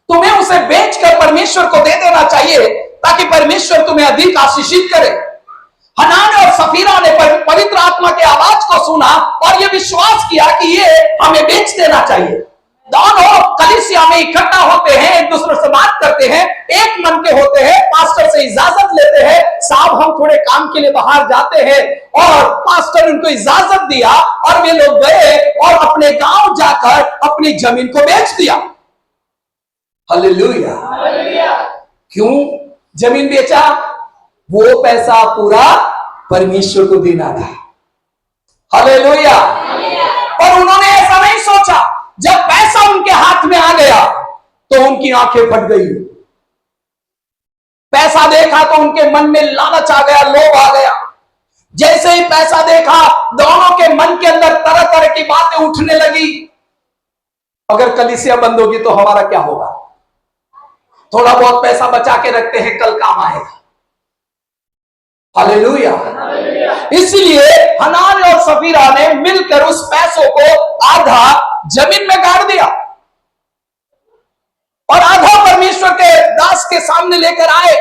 तुम्हें उसे बेचकर परमेश्वर को दे देना चाहिए ताकि परमेश्वर तुम्हें अधिक आशीषित करे। हनान और सफीरा ने पवित्र आत्मा के आवाज को सुना और ये विश्वास किया कि ये हमें बेच देना चाहिए। दोनों कलीसिया में इकट्ठा होते हैं, एक दूसरे से बात करते हैं, एक मन के होते हैं, पास्टर से इजाजत लेते हैं, साहब हम थोड़े काम के लिए बाहर जाते हैं, और पास्टर उनको इजाजत दिया और वे लोग गए और अपने गांव जाकर अपनी जमीन को बेच दिया। हालेलुया। क्यों जमीन बेचा? वो पैसा पूरा परमेश्वर को देना था। हालेलुया। पर उन्होंने ऐसा नहीं सोचा। जब पैसा उनके हाथ में आ गया तो उनकी आंखें फट गई। पैसा देखा तो उनके मन में लालच आ गया, लोभ आ गया। जैसे ही पैसा देखा, दोनों के मन के अंदर तरह तरह की बातें उठने लगी। अगर कलीसिया बंद होगी तो हमारा क्या होगा? थोड़ा बहुत पैसा बचा के रखते हैं, कल काम आएगा। हालेलुया। इसलिए हनान और सफीरा ने मिलकर उस पैसों को आधा जमीन में गाड़ दिया और आधा परमेश्वर के दास के सामने लेकर आए।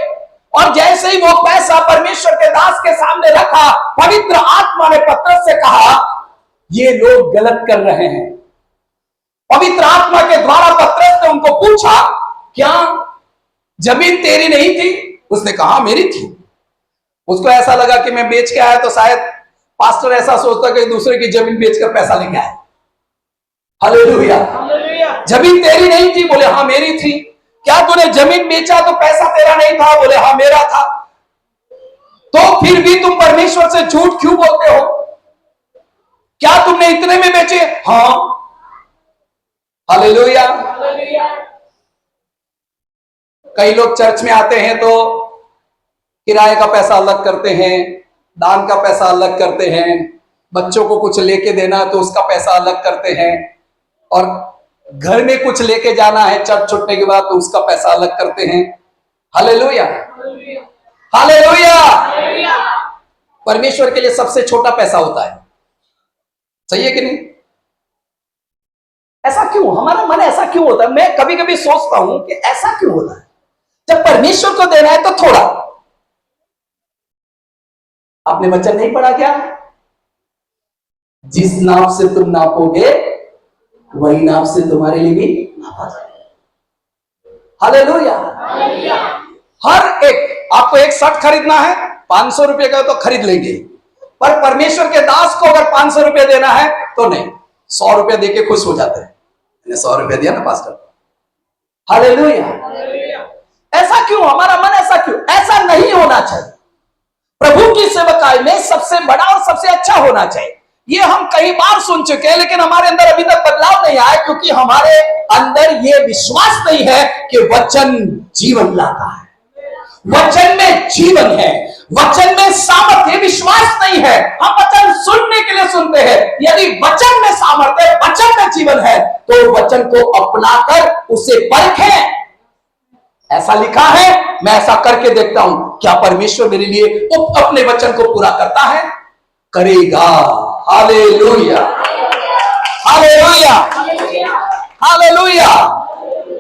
और जैसे ही वो पैसा परमेश्वर के दास के सामने रखा, पवित्र आत्मा ने पतरस से कहा, ये लोग गलत कर रहे हैं। पवित्र आत्मा के द्वारा पतरस ने उनको पूछा, क्या जमीन तेरी नहीं थी? उसने कहा मेरी थी। उसको ऐसा लगा कि मैं बेच के आया तो शायद पास्टर ऐसा सोचता कि दूसरे की जमीन बेचकर पैसा लेके आया। हालेलुया। जमीन तेरी नहीं थी? बोले हाँ मेरी थी। क्या तूने जमीन बेचा तो पैसा तेरा नहीं था? बोले हाँ मेरा था। तो फिर भी तुम परमेश्वर से झूठ क्यों बोलते हो? क्या तुमने इतने में बेचे? हाँ। हालेलुया। कई लोग चर्च में आते हैं तो किराए का पैसा अलग करते हैं, दान का पैसा अलग करते हैं, बच्चों को कुछ लेके देना है तो उसका पैसा अलग करते हैं, और घर में कुछ लेके जाना है चर्च छुट्टने के बाद तो उसका पैसा अलग करते हैं। हालेलुया। हालेलुया। परमेश्वर के लिए सबसे छोटा पैसा होता है। सही है कि नहीं? ऐसा क्यों? हमारा मन ऐसा क्यों होता है? मैं कभी कभी सोचता हूं कि ऐसा क्यों होता है? जब परमेश्वर को देना है तो थोड़ा। आपने वचन नहीं पढ़ा क्या? जिस नाप से तुम नापोगे वही नाप से तुम्हारे लिए भी नापा जाएगा। हालेलुया। हर एक, आपको एक शर्ट खरीदना है, 500 रुपए का तो खरीद लेंगे, पर परमेश्वर के दास को अगर 500 रुपए देना है तो नहीं, 100 रुपए देके खुश हो जाते हैं। 100 रुपए दिया ना पास्टर। हालेलुया। ऐसा क्यों? हमारा मन ऐसा क्यों? ऐसा नहीं होना चाहिए। प्रभु की सेवकाई में सबसे बड़ा और सबसे अच्छा होना चाहिए। ये हम कई बार सुन चुके हैं, लेकिन हमारे अंदर अभी तक बदलाव नहीं आया, क्योंकि हमारे अंदर ये विश्वास नहीं है कि वचन जीवन लाता है। वचन में जीवन है, वचन में सामर्थ्य। विश्वास नहीं है। हम वचन सुनने के लिए सुनते हैं। यदि वचन में सामर्थ्य, वचन में जीवन है, तो वचन को अपनाकर उसे परखें। ऐसा लिखा है, मैं ऐसा करके देखता हूं, क्या परमेश्वर मेरे लिए अपने वचन को पूरा करता है? करेगा। हालेलुया। हालेलुया। हालेलुया।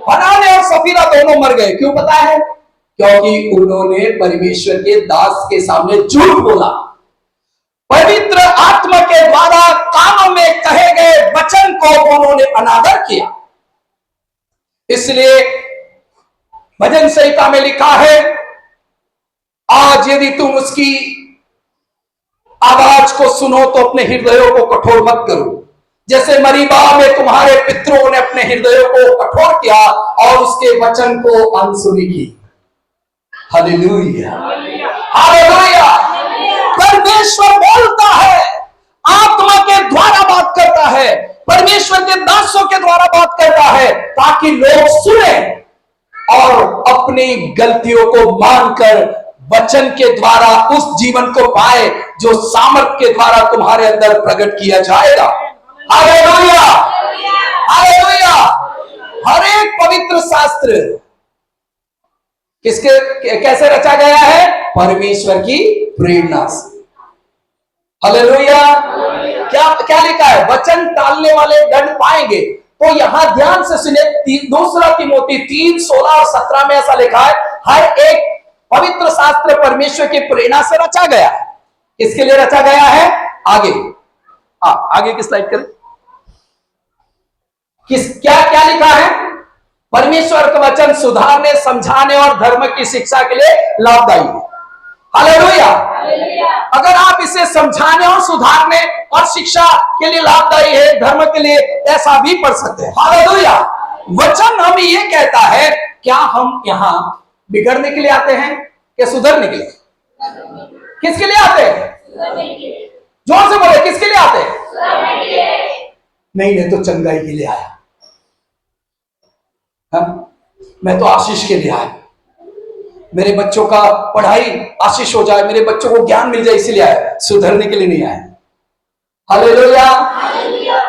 हनान और सफीरा दोनों मर गए। क्यों पता है? क्योंकि उन्होंने परमेश्वर के दास के सामने झूठ बोला। पवित्र आत्मा के द्वारा कानों में कहे गए वचन को उन्होंने अनादर किया। इसलिए भजन संहिता में लिखा है, आज यदि तुम उसकी आवाज को सुनो तो अपने हृदयों को कठोर मत करो, जैसे मरीबा में तुम्हारे पितरों ने अपने हृदयों को कठोर किया और उसके वचन को अनसुनी की। हालेलुया। हालेलुया। परमेश्वर बोलता है, आत्मा के द्वारा बात करता है, परमेश्वर के दासों के द्वारा बात करता है, ताकि लोग सुने और अपनी गलतियों को मानकर वचन के द्वारा उस जीवन को पाए जो सामर्थ के द्वारा तुम्हारे अंदर प्रकट किया जाएगा। हालेलुया। हालेलुया। हर एक पवित्र शास्त्र किसके कैसे रचा गया है? परमेश्वर की प्रेरणा से। हालेलुया। क्या क्या लिखा है? वचन टालने वाले दंड पाएंगे। तो यहां ध्यान से सुने, दूसरा तिमोथी 3:16 और 17 में ऐसा लिखा है, हर एक पवित्र शास्त्र परमेश्वर की प्रेरणा से रचा गया है। किसके लिए रचा गया है? आगे, आगे की स्लाइड करें। क्या क्या लिखा है? परमेश्वर का वचन सुधारने, समझाने और धर्म की शिक्षा के लिए लाभदायी है। हालेलुया। अगर आप इसे समझाने और सुधारने और शिक्षा के लिए लाभदायी है, धर्म के लिए, ऐसा भी पढ़ सकते हैं। हालेलुया। वचन हमें यह कहता है, क्या हम यहां बिगड़ने के लिए आते हैं या सुधरने के लिए? किसके लिए आते हैं? जोर से बोले, किसके लिए आते हैं? नहीं तो चंगाई के लिए आया। मैं तो आशीष के लिए आया, मेरे बच्चों का पढ़ाई आशीष हो जाए, मेरे बच्चों को ज्ञान मिल जाए, इसलिए आया, सुधरने के लिए नहीं आया। हालेलुया।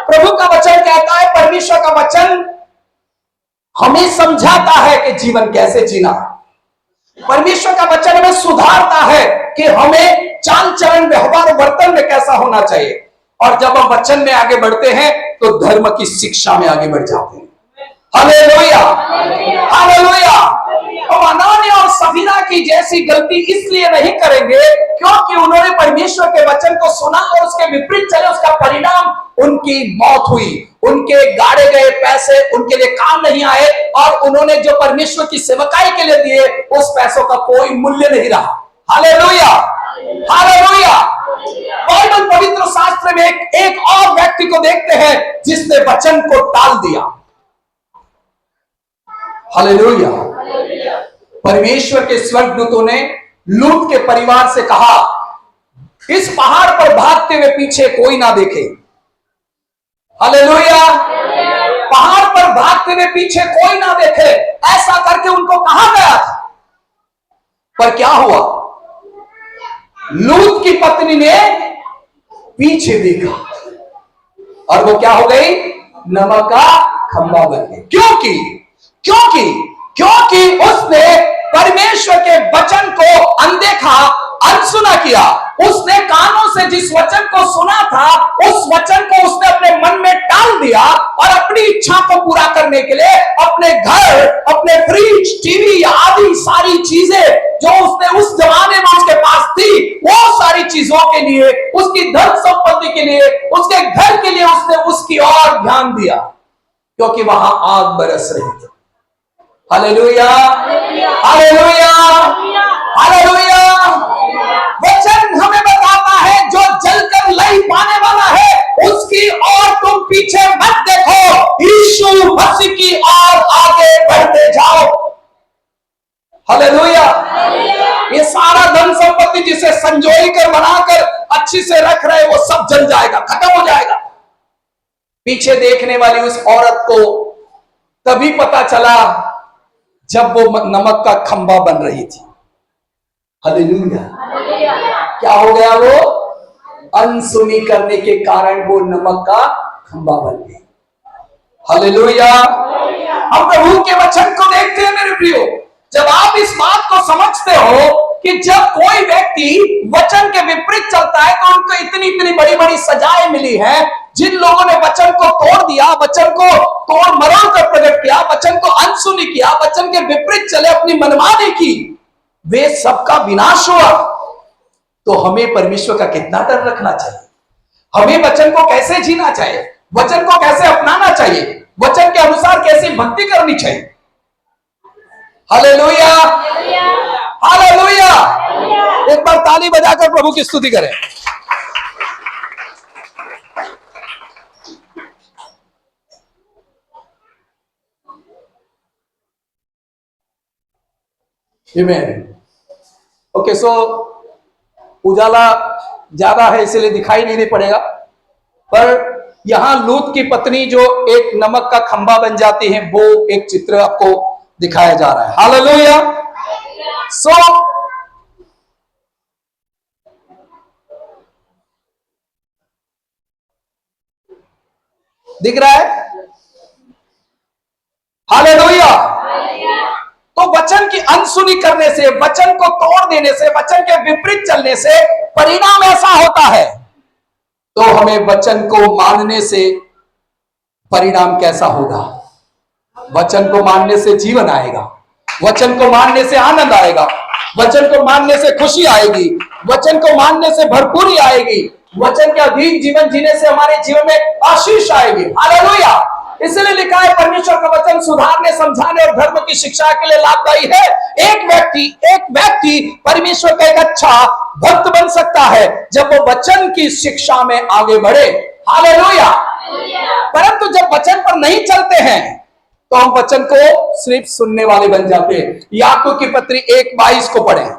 प्रभु का वचन कहता है, परमेश्वर का वचन हमें समझाता है कि जीवन कैसे जीना। परमेश्वर का वचन हमें सुधारता है कि हमें चाल चलन, व्यवहार, वर्तन में कैसा होना चाहिए। और जब हम वचन में आगे बढ़ते हैं तो धर्म की शिक्षा में आगे बढ़ जाते हैं। Hallelujah, hallelujah. हम अनानिया और सफीरा की जैसी गलती इसलिए नहीं करेंगे क्योंकि उन्होंने परमेश्वर के वचन को सुना और उसके विपरीत चले। उसका परिणाम उनकी मौत हुई। उनके गाड़े गए पैसे उनके लिए काम नहीं आए और उन्होंने जो परमेश्वर की सेवकाई के लिए दिए, उस पैसों का कोई मूल्य नहीं रहा। Hallelujah, hallelujah. बाइबल पवित्र शास्त्र में एक और व्यक्ति को देखते हैं जिसने वचन को टाल दिया। हालेलुया। परमेश्वर के स्वर्गदूतों ने लूत के परिवार से कहा, इस पहाड़ पर भागते हुए पीछे कोई ना देखे। हालेलुया। पहाड़ पर भागते हुए पीछे कोई ना देखे, ऐसा करके उनको कहा गया था। पर क्या हुआ? लूत की पत्नी ने पीछे देखा और वो क्या हो गई? नमक का खंभा बन गई। क्योंकि उसने परमेश्वर के वचन को अनदेखा, अनसुना किया। उसने कानों से जिस वचन को सुना था, उस वचन को उसने अपने मन में टाल दिया और अपनी इच्छा को पूरा करने के लिए अपने घर, अपने फ्रिज, टीवी आदि सारी चीजें जो उसने उस जमाने में उसके पास थी, वो सारी चीजों के लिए, उसकी धन संपत्ति के लिए, उसके घर के लिए उसने उसकी ओर ध्यान दिया, क्योंकि वहां आग बरस रही थी। Hallelujah, hallelujah, hallelujah. वचन हमें बताता है जो जलकर लई पाने वाला है उसकी ओर तुम पीछे मत देखो, यीशु मसीह की ओर आगे बढ़ते जाओ। हालेलुया। ये सारा धन संपत्ति जिसे संजोई कर बनाकर अच्छी से रख रहे, वो सब जल जाएगा, खत्म हो जाएगा। पीछे देखने वाली उस औरत को तभी पता चला जब वो नमक का खंभा बन रही थी। हालेलुया। क्या हो गया? वो अनसुनी करने के कारण वो नमक का खंभा बन गई। हालेलुया। हम प्रभु के वचन को देखते हैं मेरे प्रियो, जब आप इस बात को समझते हो कि जब कोई व्यक्ति वचन के विपरीत चलता है तो उनको इतनी इतनी बड़ी बड़ी सजाएं मिली है। जिन लोगों ने वचन को तोड़ दिया, वचन को तोड़ मरोड़ कर प्रकट किया, वचन को अनसुनी किया, वचन के विपरीत चले, अपनी मनमानी की, वे सबका विनाश हुआ। तो हमें परमेश्वर का कितना डर रखना चाहिए, हमें वचन को कैसे जीना चाहिए, वचन को कैसे अपनाना चाहिए, वचन के अनुसार कैसी भक्ति करनी चाहिए। Hallelujah, hallelujah. एक बार ताली बजाकर प्रभु की स्तुति करें। आमेन। ओके, सो उजाला ज्यादा है इसलिए दिखाई नहीं पड़ेगा, पर यहां लूत की पत्नी जो एक नमक का खंभा बन जाती है, वो एक चित्र आपको दिखाया जा रहा है। हालेलुया। सो दिख रहा है? हालेलुया। तो वचन की अनसुनी करने से, वचन को तोड़ देने से, वचन के विपरीत चलने से परिणाम ऐसा होता है। तो हमें वचन को मानने से परिणाम कैसा होगा? वचन को मानने से जीवन आएगा, वचन को मानने से आनंद आएगा, वचन को मानने से खुशी आएगी, वचन को मानने से भरपूरी आएगी, वचन के अधीन जीवन जीने से हमारे जीवन में आशीष आएगी। हालेलुया। इसलिए लिखा है परमेश्वर का वचन सुधारने, समझाने और धर्म की शिक्षा के लिए लाभदायी है। एक व्यक्ति परमेश्वर का एक अच्छा भक्त बन सकता है जब वो वचन की शिक्षा में आगे बढ़े। हालेलुया। परंतु जब वचन पर नहीं चलते हैं तो हम वचन को सिर्फ सुनने वाले बन जाते हैं। याकूब की पत्री 1:22 को पढ़ें।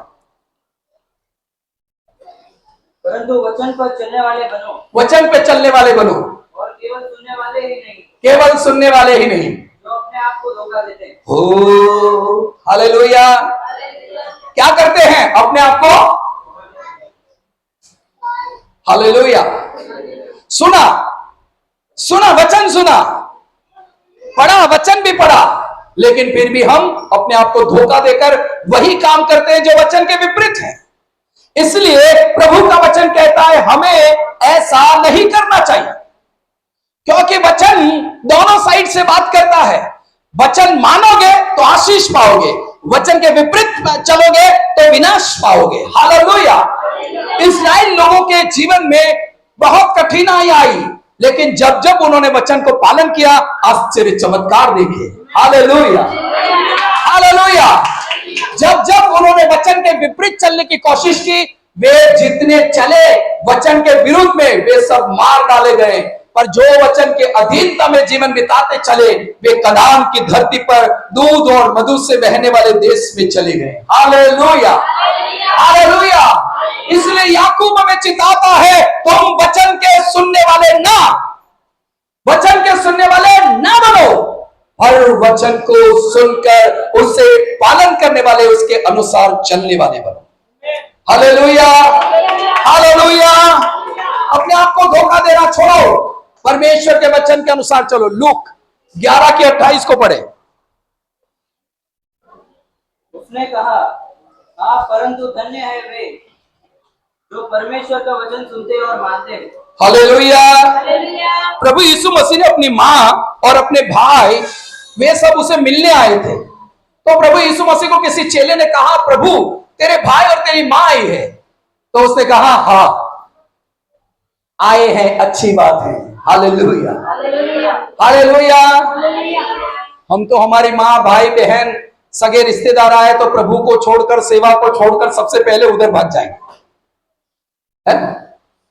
परंतु वचन पर चलने वाले बनो, वचन पे चलने वाले बनो, और केवल सुनने वाले ही नहीं, केवल सुनने वाले ही नहीं जो अपने आप को धोखा देते हैं। हो हालेलुया। क्या करते हैं? अपने आप को। हालेलुया। सुना वचन सुना, पढ़ा, वचन भी पढ़ा, लेकिन फिर भी हम अपने आप को धोखा देकर वही काम करते हैं जो वचन के विपरीत है। इसलिए प्रभु का वचन कहता है हमें ऐसा नहीं करना चाहिए, क्योंकि वचन दोनों साइड से बात करता है। वचन मानोगे तो आशीष पाओगे, वचन के विपरीत चलोगे तो विनाश पाओगे। हालेलुया। इस्राएल लोगों के जीवन में बहुत कठिनाई आई, लेकिन जब जब उन्होंने वचन को पालन किया, आश्चर्य चमत्कार देखे। हालेलुया। हालेलुया। जब जब उन्होंने वचन के विपरीत चलने की कोशिश की, वे जितने चले वचन के विरुद्ध में, वे सब मार डाले गए। पर जो वचन के अधीनता में जीवन बिताते चले, वे कनान की धरती पर दूध और मधु से बहने वाले देश में चले गए। हालेलुया। हालेलुया। इसलिए याकूब हमें चिताता है, तुम वचन के सुनने वाले ना बनो, हर वचन को सुनकर उसे पालन करने वाले, उसके अनुसार चलने वाले बनो। हालेलुया। हालेलुया। अपने आप को धोखा देना छोड़ो, परमेश्वर के वचन के अनुसार चलो। लूक 11:28 को पढ़े। उसने कहा, हाँ, परंतु धन्य है वे जो परमेश्वर का वचन सुनते और मानते हैं। हालेलुया। प्रभु यीशु मसीह ने अपनी मां और अपने भाई, वे सब उसे मिलने आए थे। तो प्रभु यीशु मसीह को किसी चेले ने कहा, प्रभु तेरे भाई और तेरी मां आई है। तो उसने कहा, हाँ आए हैं, अच्छी बात है। हालेलुया। हालेलुया। हम तो हमारी मां, भाई, बहन, सगे रिश्तेदार आए तो प्रभु को छोड़कर, सेवा को छोड़कर सबसे पहले उधर भाग जाएंगे।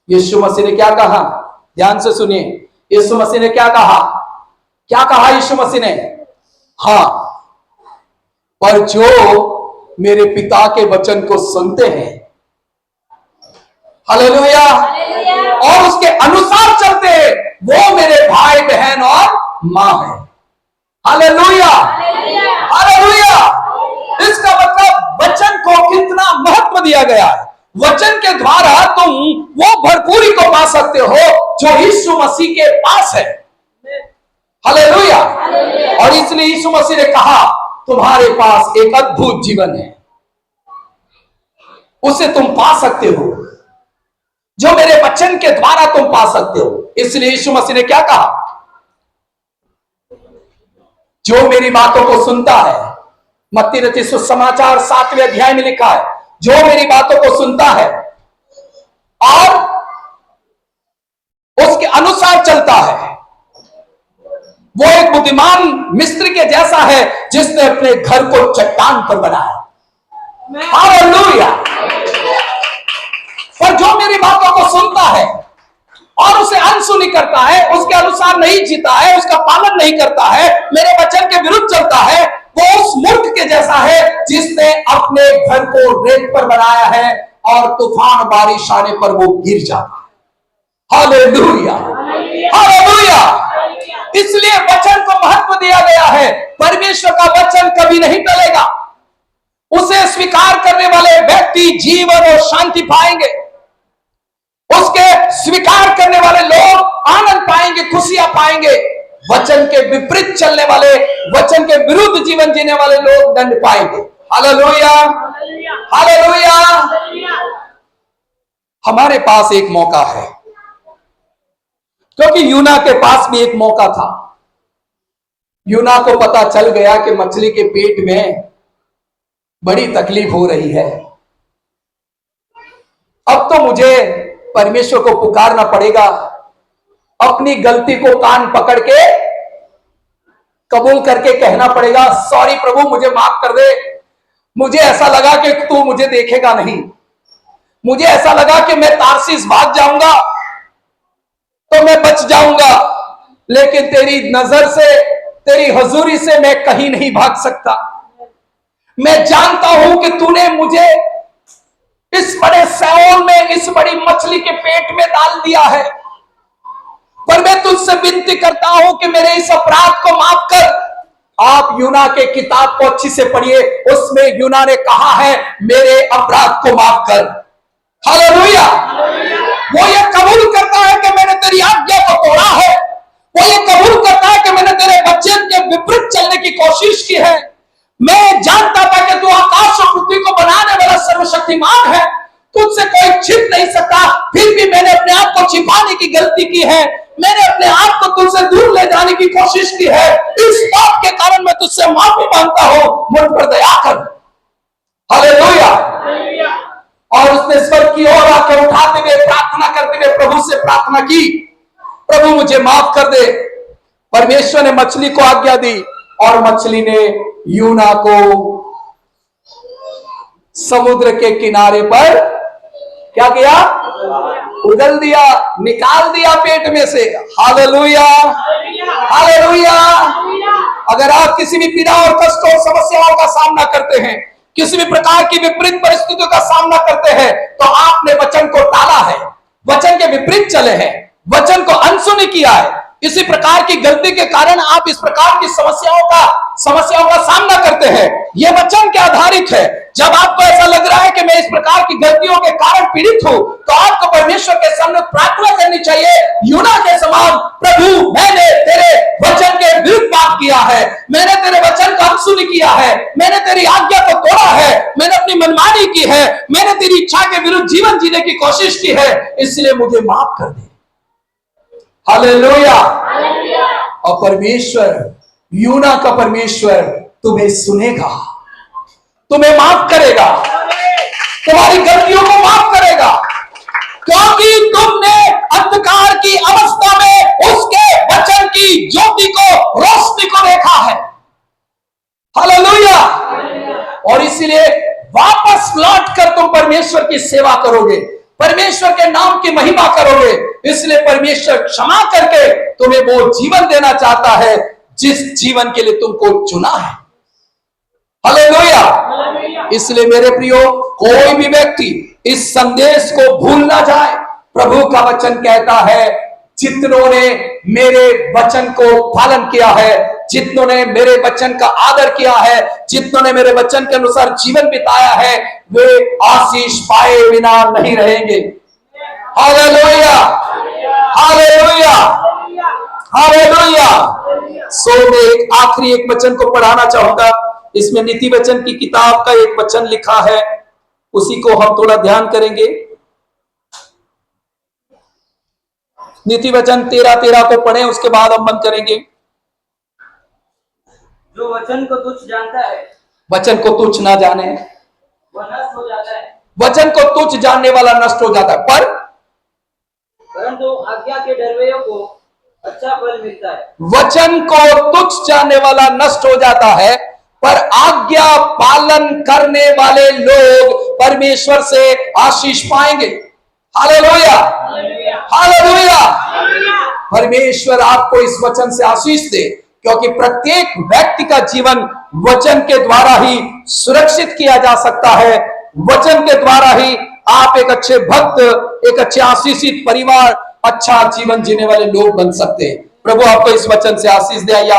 यीशु मसीह ने क्या कहा? ध्यान से सुनिए। यीशु मसीह ने क्या कहा? क्या कहा यीशु मसीह ने? हाँ, पर जो मेरे पिता के वचन को सुनते हैं, हालेलुया, और उसके अनुसार चलते हैं, वो मेरे भाई, बहन और मां है। हालेलुया। हालेलुया। इसका मतलब वचन को कितना महत्व दिया गया है। वचन के द्वारा तुम वो भरपूरी को पा सकते हो जो यीशु मसीह के पास है। हालेलुया। और इसलिए यीशु मसीह ने कहा, तुम्हारे पास एक अद्भुत जीवन है, उसे तुम पा सकते हो, जो मेरे वचन के द्वारा तुम पा सकते हो। इसलिए यीशु मसीह ने क्या कहा? जो मेरी बातों को सुनता है, मत्ती रचित सुसमाचार 7वें अध्याय में लिखा है, जो मेरी बातों को सुनता है और उसके अनुसार चलता है, वो एक बुद्धिमान मिस्त्री के जैसा है जिसने अपने घर को चट्टान पर बनाया। हालेलुया। पर जो मेरी बातों को सुनता है और उसे अनसुनी करता है, उसके अनुसार नहीं जीता है, उसका पालन नहीं करता है, मेरे वचन के विरुद्ध चलता है, वो उस मूर्ख के जैसा है जिसने अपने घर को रेत पर बनाया है और तूफान बारिश आने पर वो गिर जाता है। हालेलुया। हालेलुया। इसलिए वचन को महत्व दिया गया है। परमेश्वर का वचन कभी नहीं टलेगा। उसे स्वीकार करने वाले व्यक्ति जीवन और शांति पाएंगे। उसके स्वीकार करने वाले लोग आनंद पाएंगे, खुशियां पाएंगे। वचन के विपरीत चलने वाले, वचन के विरुद्ध जीवन जीने वाले लोग दंड पाएंगे। हालेलुया। हालेलुया। हमारे पास एक मौका है, क्योंकि यूना के पास भी एक मौका था। यूना को पता चल गया कि मछली के पेट में बड़ी तकलीफ हो रही है। अब तो मुझे परमेश्वर को पुकारना पड़ेगा, अपनी गलती को कान पकड़ के कबूल करके कहना पड़ेगा, सॉरी प्रभु, मुझे माफ कर दे। मुझे ऐसा लगा कि तू मुझे देखेगा नहीं, मुझे ऐसा लगा कि मैं तारसीस भाग जाऊंगा तो मैं बच जाऊंगा, लेकिन तेरी नजर से, तेरी हजूरी से मैं कहीं नहीं भाग सकता। मैं जानता हूं कि तूने मुझे इस बड़े सैओल में, इस बड़ी मछली के पेट में डाल दिया है, पर मैं तुझसे विनती करता हूं कि मेरे इस अपराध को माफ कर। आप यूना के किताब को अच्छी से पढ़िए, उसमें यूना ने कहा है मेरे अपराध को माफ कर। हालेलुया। वो ये कबूल करता है कि मैंने तेरी आज्ञा को तोड़ा है, वो ये कबूल करता है कि मैंने तेरे वचन के विपरीत चलने की कोशिश की है। मैं जानता था कि तू आकाश और पृथ्वी को बनाने वाला सर्वशक्तिमान है, तुझसे कोई छिप नहीं सकता, फिर भी मैंने अपने आप को छिपाने की गलती की है, मैंने अपने आप को तुझसे दूर ले जाने की कोशिश की है। इस बात के कारण मैं तुझसे माफी मांगता हूं, मुझ पर दया कर। हालेलुया। और उसने स्वर की ओर आकर उठाते हुए, प्रार्थना करते हुए प्रभु से प्रार्थना की, प्रभु मुझे माफ कर दे। परमेश्वर ने मछली को आज्ञा दी और मछली ने यूना को समुद्र के किनारे पर क्या किया? उगल दिया, निकाल दिया पेट में से। Hallelujah, hallelujah. अगर आप किसी भी पीड़ा और कष्ट और समस्याओं का सामना करते हैं, किसी भी प्रकार की विपरीत परिस्थितियों का सामना करते हैं, तो आपने वचन को टाला है, वचन के विपरीत चले हैं, वचन को अनसुनी किया है। इसी प्रकार की गलती के कारण आप इस प्रकार की समस्याओं का सामना करते हैं। यह वचन के आधारित है। जब आपको ऐसा लग रहा है कि मैं इस प्रकार की गलतियों के कारण पीड़ित हूं, तो आपको परमेश्वर के सामने प्रार्थना करनी चाहिए, यूना के समान, प्रभु मैंने तेरे वचन के विरुद्ध पाप किया है, मैंने तेरे वचन का अनसुनी किया है, मैंने तेरी आज्ञा को तोड़ा है, मैंने अपनी मनमानी की है, मैंने तेरी इच्छा के विरुद्ध जीवन जीने की कोशिश की है, इसलिए मुझे माफ कर दे। हालेलुया। और परमेश्वर, यूना का परमेश्वर तुम्हें सुनेगा, तुम्हें माफ करेगा, तुम्हारी गलतियों को माफ करेगा, क्योंकि तुमने अंधकार की अवस्था में उसके वचन की ज्योति को, रोशनी को देखा है। हालेलुया। और इसीलिए वापस लौट कर तुम परमेश्वर की सेवा करोगे, परमेश्वर के नाम की महिमा करोगे। इसलिए परमेश्वर क्षमा करके तुम्हें वो जीवन देना चाहता है जिस जीवन के लिए तुमको चुना है। हालेलुया। इसलिए मेरे प्रियो, कोई भी व्यक्ति इस संदेश को भूल ना जाए। प्रभु का वचन कहता है, जितनों ने मेरे वचन को पालन किया है, जितनों ने मेरे वचन का आदर किया है, जितनों ने मेरे वचन के अनुसार जीवन बिताया है, वे आशीष पाए बिना नहीं रहेंगे। Hallelujah, hallelujah, hallelujah. सो मैं एक आखिरी एक वचन को पढ़ाना चाहूंगा। इसमें नीति वचन की किताब का एक वचन लिखा है, उसी को हम थोड़ा ध्यान करेंगे। नीति वचन 13:13 को पढ़ें, उसके बाद हम बंद करेंगे। जो वचन को तुच्छ जानता है, वचन को तुच्छ ना जाने, वह नष्ट हो जाता है। वचन को तुच्छ जानने वाला नष्ट हो जाता है, परंतु आज्ञा के डरवैयों को अच्छा फल मिलता है। वचन को तुच्छ जानने वाला नष्ट हो जाता है, पर आज्ञा पालन करने वाले लोग परमेश्वर से आशीष पाएंगे। Hallelujah, hallelujah. परमेश्वर आपको इस वचन से आशीष दे, क्योंकि प्रत्येक व्यक्ति का जीवन वचन के द्वारा ही सुरक्षित किया जा सकता है। वचन के द्वारा ही आप एक अच्छे भक्त, एक अच्छे आशीषित परिवार, अच्छा जीवन जीने वाले लोग बन सकते हैं। प्रभु आपको इस वचन से आशीष दे। आइए